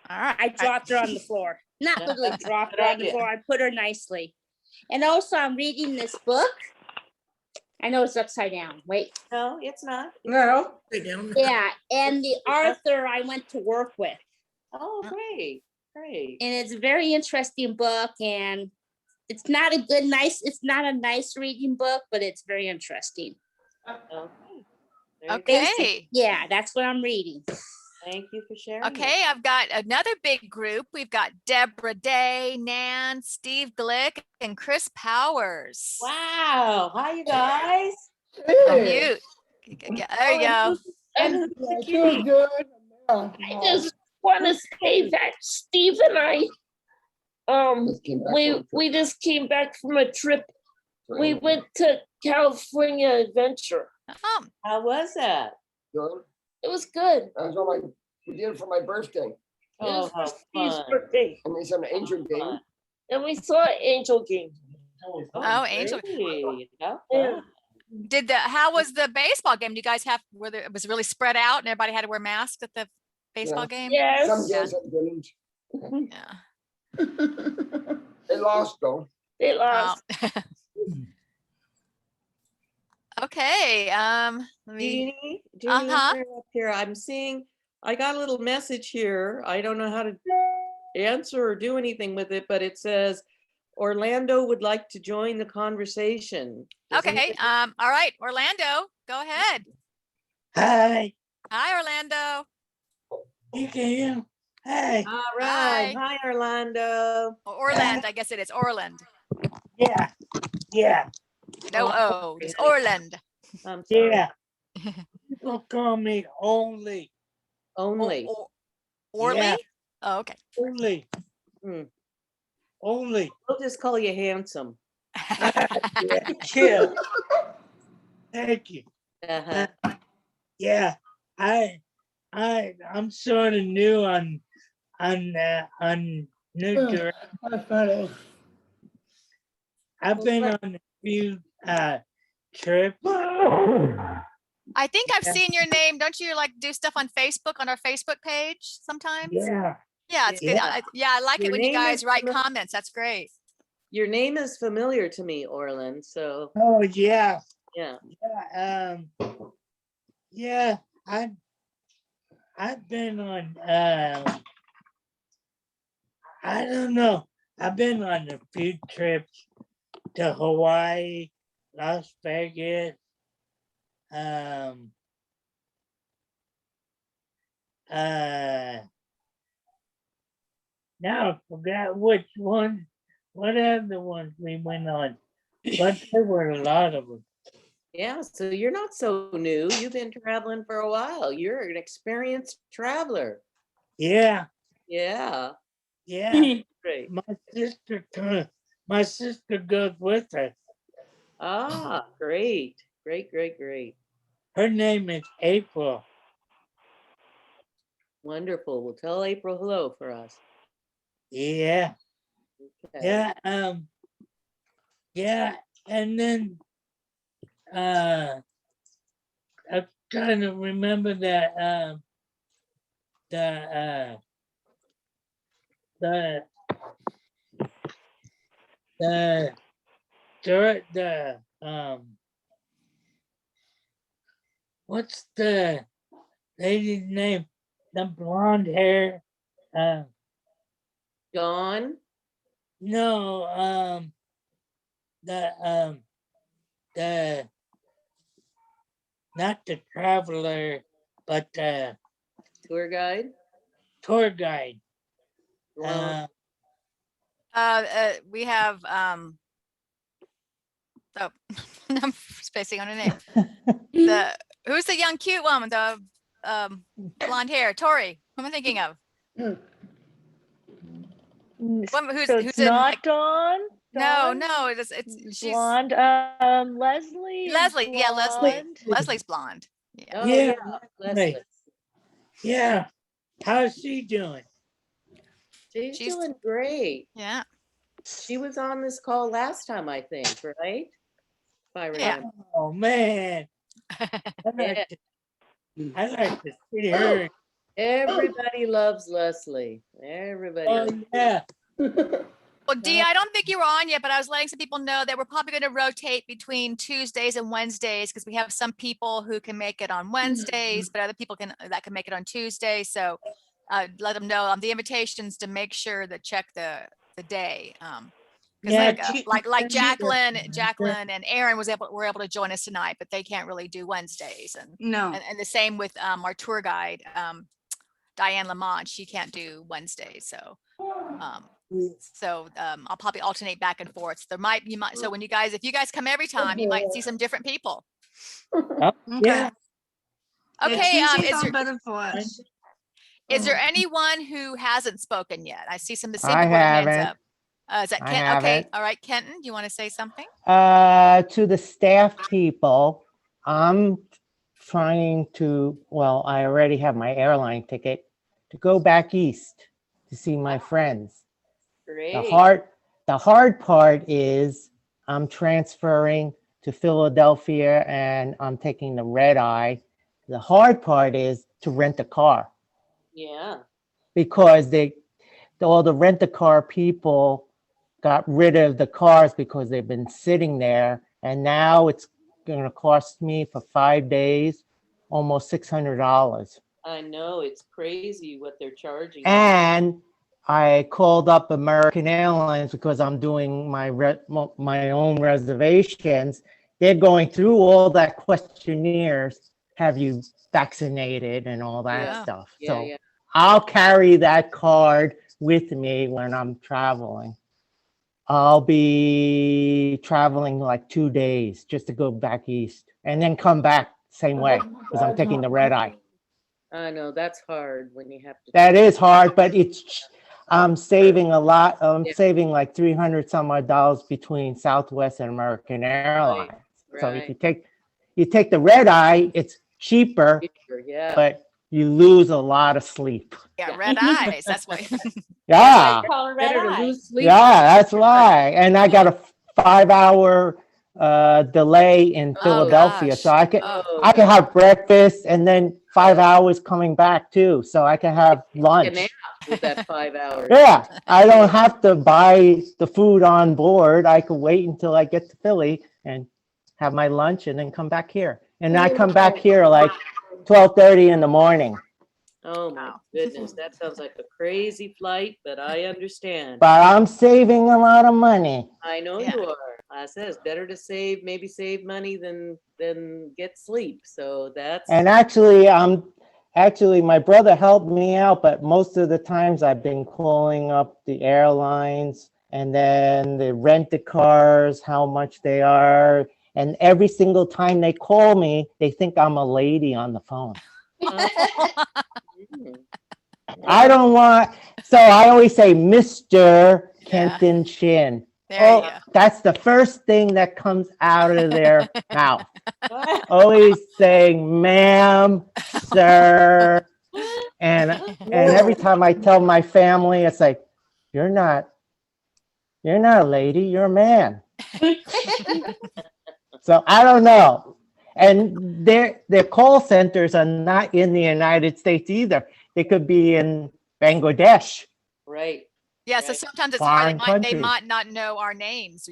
right. I dropped her on the floor. Not literally dropped her on the floor. I put her nicely. And also, I'm reading this book. I know it's upside down. Wait. No, it's not. No. Yeah, and the author I went to work with. Oh, great, great. And it's a very interesting book, and it's not a nice reading book, but it's very interesting. Okay. Yeah, that's what I'm reading. Thank you for sharing. Okay, I've got another big group. We've got Deborah Day, Nan, Steve Glick, and Chris Powers. Wow. Hi, you guys. Unmute. Yeah, there you go. And I just want to say that Steve and I, we just came back from a trip. We went to California Adventure. How was that? Good. It was good. That's what we did for my birthday. Oh, how Steve's fun. birthday. And we saw an angel game. And we saw an angel game. Oh, Angel. Great. How Yeah. fun. How was the baseball game? Do you guys it was really spread out and everybody had to wear masks at the baseball game? Some Yes. days I didn't. Yeah. They lost though. They lost. Okay, let me, Jeannie, let me uh-huh. interrupt here. I'm seeing, I got a little message here. I don't know how to answer or do anything with it, but it says Orlando would like to join the conversation. Does Okay, anybody- all right, Orlando, go ahead. Hi, Hi, Orlando. you can hear? Hey, All right. Hi, Orlando. Orland, I guess it is Orland. yeah, yeah, No O, just Orland. I'm sorry. yeah. People call me only. Only. Orly? Yeah. Oh, okay. Only. Hmm. Only. We'll just call you handsome. Chill. Thank you. Uh-huh. Yeah, I'm sort of new on New Directions. I've been on a few trips. I think I've Yeah. seen your name. Don't you like do stuff on Facebook, on our Facebook page sometimes? Yeah. Yeah, it's good. Yeah. Yeah, I like it Your when you name guys is write familiar- comments. That's great. Your name is familiar to me, Orland, so Oh yeah. yeah. Yeah, I've been on I don't know. I've been on a few trips to Hawaii, Las Vegas, now I forgot which one, what other ones we went on, but there were a lot of them. Yeah, so you're not so new. You've been traveling for a while. You're an experienced traveler. Yeah, Yeah. yeah. Great. My sister goes with us. Ah, great. Great. Her name is April. Wonderful. Well, tell April hello for us. Yeah. Okay. Yeah, yeah, and then I'm trying to remember that the what's the lady's name? The blonde hair. Dawn? No, the not the traveler, but the Tour guide? tour guide. Blonde. We have oh, I'm spacing on her name. Who's the young cute woman, the blonde hair? Tori. Who am I thinking of? Who's So in, it's not like, Dawn? no, Dawn? she's Blonde, Leslie? is Leslie. Yeah, Leslie. blonde. Leslie's blonde. Yeah. Oh, Yeah, Leslie. yeah. How's she doing? She's She's- doing great. Yeah. She was on this call last time, I think, right? If I Yeah. remember. Oh man, Yeah. I like to see her. Everybody loves Leslie. Everybody. Oh yeah. Well, Dee, I don't think you were on yet, but I was letting some people know that we're probably going to rotate between Tuesdays and Wednesdays because we have some people who can make it on Wednesdays, but other people that can make it on Tuesday. So let them know the invitations to make sure to check the day. Yeah, Like Jacqueline and Aaron were able to join us tonight, but they can't really do Wednesdays. And and the same with our tour guide, Diane Lamont. She can't do Wednesdays. So I'll probably alternate back and forth. So so when if you guys come every time, you might see some different people. Yeah. Okay. better for us. Is there anyone who hasn't spoken yet? I see some of the I single hands haven't. up. Is that I Kent? Okay. haven't. All right, Kenton, do you want to say something? To the staff people, I'm trying to, well, I already have my airline ticket to go back east to see my friends. Great. The hard part is I'm transferring to Philadelphia and I'm taking the red eye. The hard part is to rent a car. Yeah. because all the rent-a-car people got rid of the cars because they've been sitting there, and now it's gonna cost me for 5 days almost $600. I know, it's crazy what they're charging. And I called up American Airlines because I'm doing my own reservations. They're going through all that questionnaires. Have you vaccinated and all that stuff? Yeah, So yeah. I'll carry that card with me when I'm traveling. I'll be traveling like 2 days just to go back east and then come back same way because I'm taking the red eye. I know, that's hard when you have to. That is hard, but I'm saving a lot. I'm saving like 300 some odd dollars between Southwest and American Airlines. So if you take the red eye, it's cheaper, Yeah. but you lose a lot of sleep. Yeah, red eyes. That's why. Yeah. Call it red Better to eye. lose sleep. Yeah, that's why. And I got a 5-hour delay in Philadelphia, gosh. so I can have breakfast and then 5 hours coming back too, so I can have A lunch. nap with that 5 hours. Yeah, I don't have to buy the food on board. I could wait until I get to Philly and have my lunch and then come back here. And I come back here like 12:30 in the morning. Oh my goodness, that sounds like a crazy flight, but I understand. But I'm saving a lot of money. I know you are. I said it's better to maybe save money than get sleep. So that's. And actually, my brother helped me out, but most of the times I've been calling up the airlines and then they rent the cars, how much they are. And every single time they call me, they think I'm a lady on the phone. I don't want, so I always say, Mr. Kenton Chin. There you go. That's the first thing that comes out of their mouth. Always saying, ma'am, sir. And every time I tell my family, it's like, you're not a lady, you're a man. So I don't know. And their call centers are not in the United States either. They could be in Bangladesh. Right. Yeah, so sometimes it's Foreign hard. They countries. might not know our names,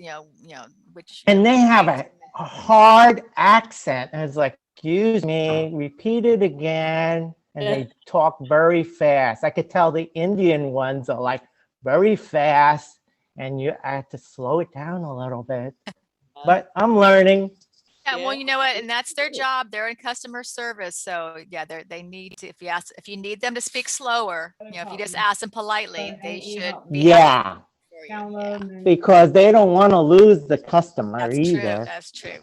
which. And they have a hard accent. And it's like, excuse me, repeat it again. And they talk very fast. I could tell the Indian ones are like very fast and I have to slow it down a little bit. But I'm learning. Yeah, well, you know what, and that's their job. They're in customer service, so yeah, they need to. If you need them to speak slower, if you just ask them politely, they should. Yeah. Because they don't want to lose the customer That's either. true. That's true.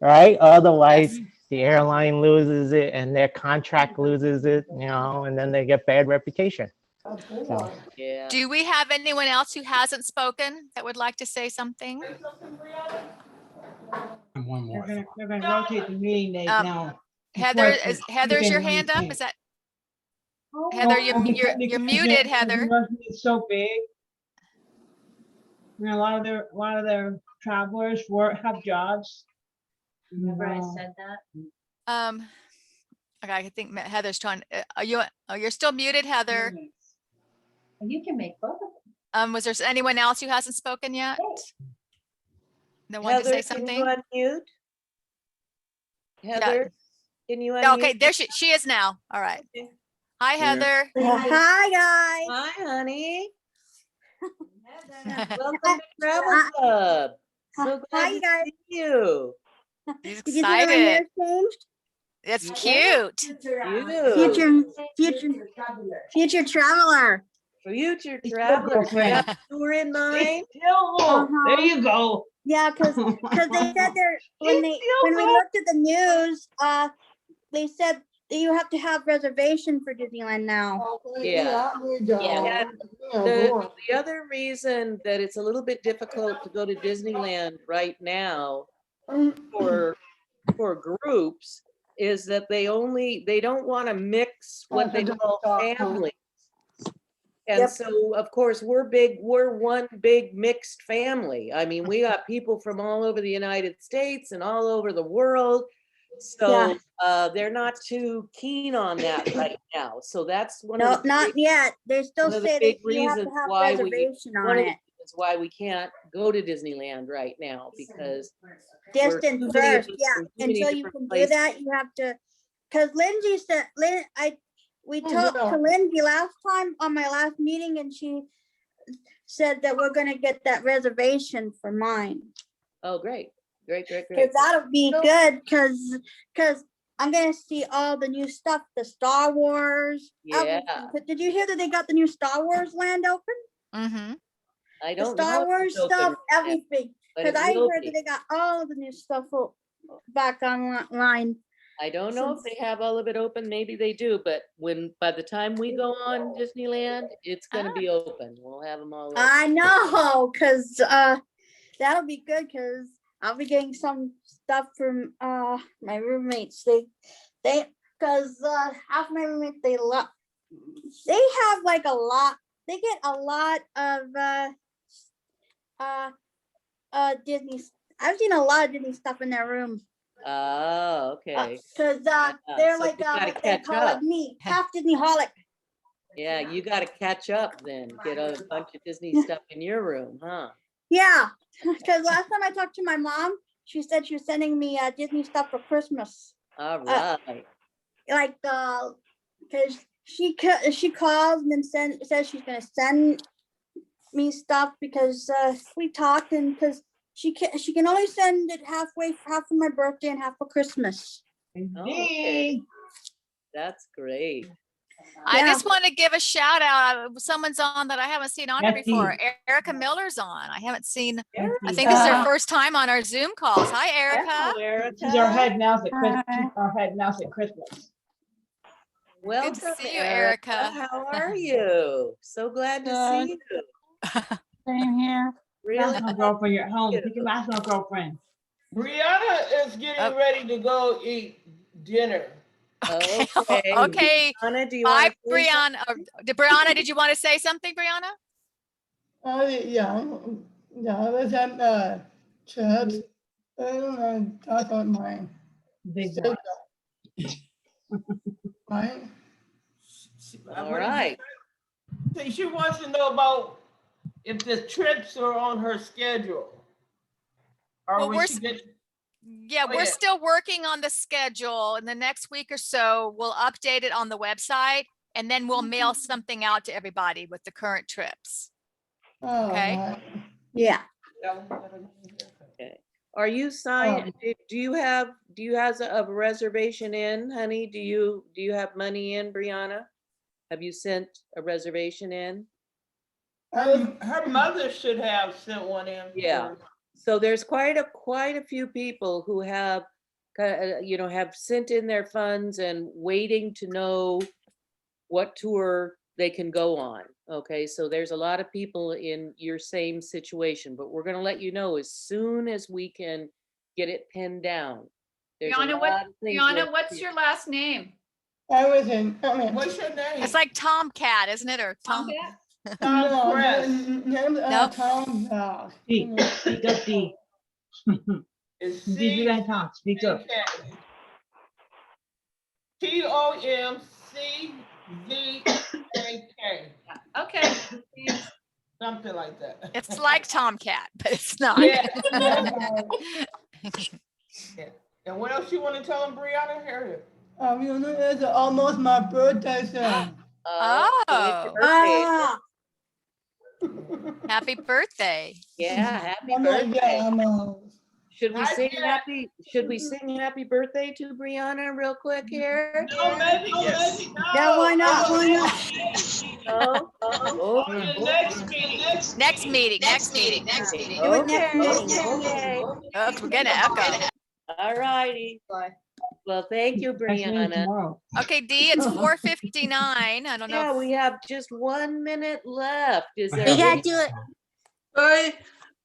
Right? Otherwise, the airline loses it and their contract loses it, and then they get bad reputation. So. Yeah. Do we have anyone else who hasn't spoken that would like to say something? One more. We're gonna rotate the meeting date now. Heather's your hand up? Is that? Heather, you're muted, Heather. It's so big. A lot of their travelers have jobs. Remember I said that? Okay, I think Heather's trying. You're still muted, Heather. You can make both of them. Was there anyone else who hasn't spoken yet? No one to say something? Can you unmute? Heather, can you unmute? Okay, there she is now. All right. Hi, Heather. Hi, guys. Hi, honey. Welcome to Travel Club. So glad to see you. She's Did you see my hair excited. changed? It's cute. Future traveler. Future traveler. You have a tour in mind? There you go. Yeah, because they said when we looked at the news, they said that you have to have reservation for Disneyland now. Yeah. Yeah. The other reason that it's a little bit difficult to go to Disneyland right now for groups is that they don't want to mix what they call families. And so, of course, we're one big mixed family. I mean, we got people from all over the United States and all over the world. So they're not too keen on that right now. So that's one No, of the not yet. They still one of the say big that you have to reasons have why we reservation one on of the it. reasons why we can't go to Disneyland right now because Distance too many of first, us yeah. from too many Until you different can places. do that, you have to, because Lindsay said, we Oh, talked yeah. to Lindsay last time on my last meeting and she said that we're gonna get that reservation for mine. Oh, great. Great. Cause that'll be good, cause I'm gonna see all the new stuff, the Star Wars. Yeah. everything. Did you hear that they got the new Star Wars land open? Mm-hmm. I The don't know Star if Wars it's open stuff, yet, everything. but Cause it I will heard be. that they got all the new stuff back online. I don't know if they have all of it open. Maybe they do, but by the time we go on Disneyland, it's gonna be open. We'll have them all open. I know, cause that'll be good, cause I'll be getting some stuff from my roommates. Cause half my roommates they have like a lot. They get a lot of Disney. I've seen a lot of Disney stuff in their room. Oh, okay. Cause they're so like you gotta what they catch call up. it me, half Disney-holic. Yeah, you gotta catch up then. Get a bunch of Disney stuff in your room, huh? Yeah, because last time I talked to my mom, she said she was sending me Disney stuff for Christmas. All right. Like because she calls and then says she's gonna send me stuff because we talked and because she can only send it half for my birthday and half for Christmas. Okay. That's great. I just want to give a shout out. Someone's on that I haven't seen on here before. Erica Miller's on. I haven't seen. I think this is her first time on our Zoom calls. Hi, Erica. She's our head mouse at Christmas. She's our head mouse at Christmas. Well, Good to see you, Erica. How are you? So glad to see you. Same here. Really? That's my girlfriend. You're at home. Take your mask off, girlfriend. Brianna is getting ready to go eat dinner. Okay. Okay. Brianna, do you Bye, want to say Brianna. Brianna, did you want to say something, Brianna? Yeah, I was at church. I don't know, talk about mine. Right? All right. So she wants to know about if the trips are on her schedule. Or Well, when we're she gets, we're still working on the schedule. In the next week or so, we'll update it on the website and then we'll mail something out to everybody with the current trips. Okay. Yeah. Okay. Are you signed? Do you have a reservation in, honey? Do you have money in, Brianna? Have you sent a reservation in? her mother should have sent one in. Yeah. So there's quite a few people who have, have sent in their funds and waiting to know what tour they can go on. Okay, so there's a lot of people in your same situation, but we're gonna let you know as soon as we can get it pinned down. There's a lot of things Brianna, what's your last name? What's your name? It's like Tomcat, isn't it? Or Tom? Tom Press. Nope. Tom. Speak up, D. It's Do that, Tom. Speak up. TOMCVAK. Okay. Something like that. It's like Tomcat, but it's not. Yeah. And what else you want to tell them, Brianna? Here. It's almost my birthday soon. Oh. Happy birthday. Yeah, happy birthday. Should we sing happy birthday to Brianna real quick here? No, maybe. Yeah, why not? Next meeting. Okay. Oops, we're gonna echo. All righty. Well, thank you, Brianna. Okay, D, it's 4:59. I don't know. Yeah, we have just 1 minute left. Is there? We gotta do it. Bye.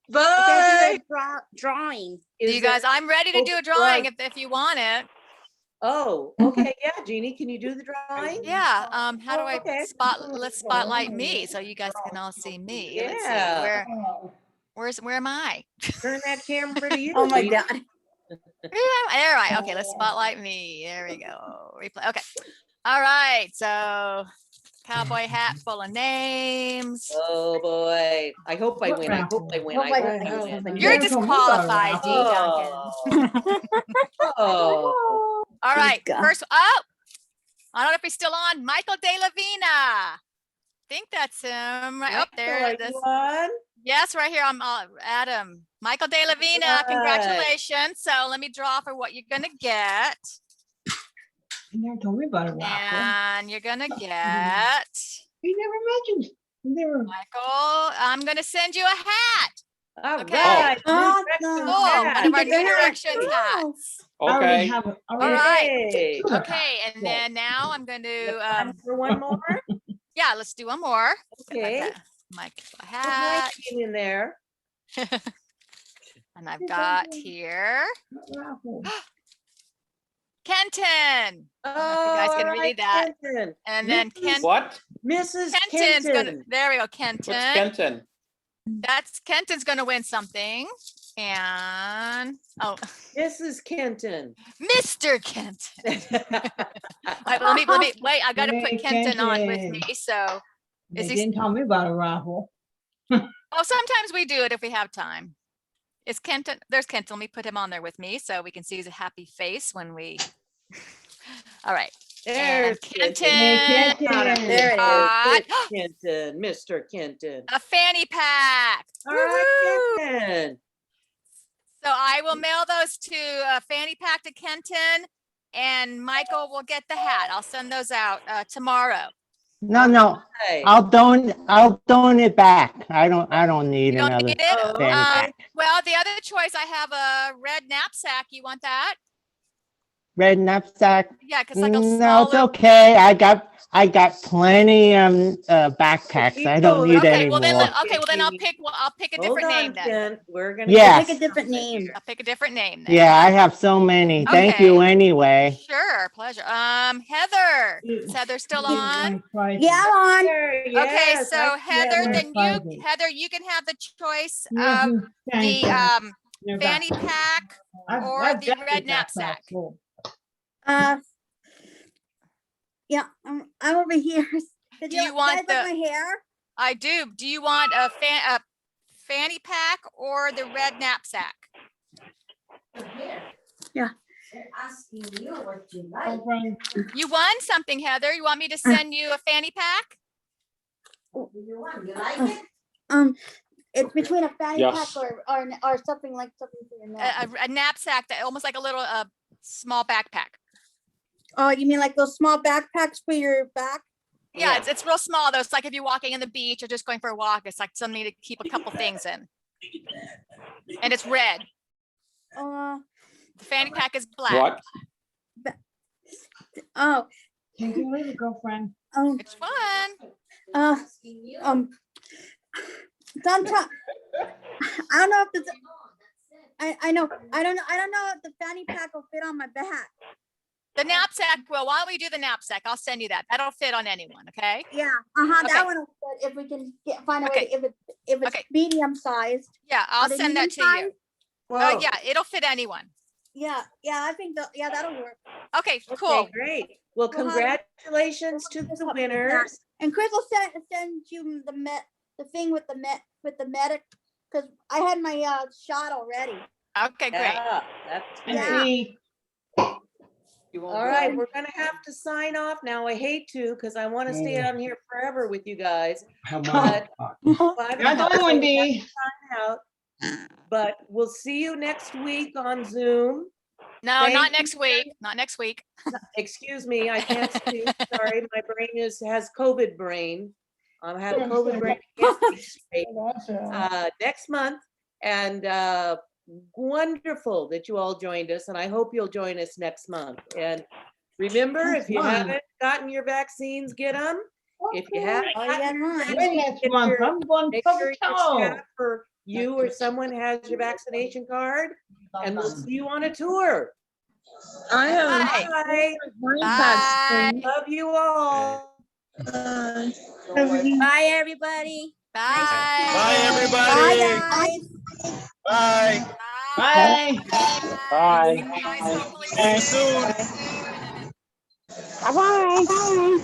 We gotta do a drawing. You guys, I'm ready to do a drawing if you want it. Oh, okay. Yeah, Jeannie, can you do the drawing? Yeah. How do I let's spotlight me so you guys can all see me. Let's see, Yeah. where am I? Turn that camera to you. Oh my Jeannie. God. There, right. Okay, let's spotlight me. There we go. Replay. Okay. All right. So cowboy hat full of names. Oh, boy. I hope I win. I hope I win. I hope I win. You're disqualified, D. Duncan. Oh. All right. go. First up, I don't know if he's still on. Michael De La Vina. I think that's him. Right up there. Michael, are you on? Yes, right here. I'm Adam. Michael De La Vina. Congratulations. So let me draw for what you're gonna get. You never told me about a raffle. And you're gonna get You never mentioned. Never. Michael. I'm gonna send you a hat. All Okay. right. Awesome. Oh, one of our new directions hats. I already Okay. have it. I All already- right. Hey. Okay, and then now I'm going to Time for one more? yeah, let's do one more. Okay. Michael Put hat. my name in there. And I've got here Raffle. Kenton. Oh, you guys can all right, read that. Kenton. And then What? Mrs. Kenton's gonna Kenton. there we go, What's Kenton. Kenton? That's Kenton's gonna win something. And oh, Mrs. Kenton. Mr. Kenton. All right, let me wait. I gotta Hey, put Kenton on with Kenton. me. So They is he didn't tell me about a raffle. oh sometimes we do it if we have time. Is Kenton there's Kenton. Let me put him on there with me so we can see his happy face when we all right. There's And Kenton. Hey, Kenton Kenton. There it got is. Kenton, Mr. Kenton. a fanny pack. All right, Woohoo! Kenton. So I will mail those to a fanny pack to Kenton, and Michael will get the hat. I'll send those out tomorrow. No, Hey. I'll donate it back. I don't need You don't another need it? Oh, fanny pack. Well, the other choice, I have a red knapsack. You want that? Red knapsack. Yeah, because like a No, it's smaller. okay. I got plenty backpacks. I don't need Okay, any well then, more. I'll pick a Hold different on, name then. Ken. We're gonna Yes. Pick a different name. I'll pick a different name then. Yeah, I have so many. Thank Okay. you anyway. Sure, pleasure. Heather, is Heather still on? Yeah, I'm on. Okay, Yes, so I- Heather, yeah, then Friday. Heather, you can have the choice Yeah, of thank the you. fanny pack or I've the got red the knapsack. full. Yeah, I'm over here. Do you want guys like the- my hair? I do. Do you want a fanny pack or the red knapsack? Yeah. Asking you what you Okay. You won something, Heather. You want me to send you a fanny pack? You like it? It's between a fanny Yes. pack or something like something for your neck. A knapsack that almost like a little small backpack. Oh, you mean like those small backpacks for your back? Yeah, it's real small though. It's like if you're walking in the beach or just going for a walk, it's like something to keep a couple things in. And it's red. The fanny pack is black. What? Oh. Take it later, girlfriend. Which one? Sometimes I don't know if it's. I know. I don't know if the fanny pack will fit on my back. The knapsack, well, why don't we do the knapsack? I'll send you that. That'll fit on anyone, okay? Yeah, Okay. that one will fit if we can find a way, if it's medium sized. Yeah, I'll Are they send that to medium you. sized? Yeah, it'll fit anyone. Yeah, I think that'll work. Okay, cool. Okay, great. Well, congratulations to the winners. And Chris will send you the thing with the medic, because I had my shot already. Okay, great. Yeah, that's Yeah. great. All right, we're gonna have to sign off now. I hate to, because I want to stay on here forever with you guys. But Not the only one, Dee. But we'll see you next week on Zoom. No, Thank not you. next week. Not next week. Excuse me, I can't speak. Sorry, my brain has COVID brain. I have COVID brain. I can't speak straight. Next month, and wonderful that you all joined us, and I hope you'll join us next month. And remember, if you Fun. haven't gotten your vaccines, get them. If you haven't, gotten your When vaccines, next get month? your- I'm going make toe sure to your toe. staff or you or someone has your vaccination card, and we'll see you on a tour. I have Bye. Bye. Love you all. Bye, everybody. Bye. Bye, everybody. Bye, guys. Bye. Bye. Bye. Bye. Bye. See you soon. Bye-bye.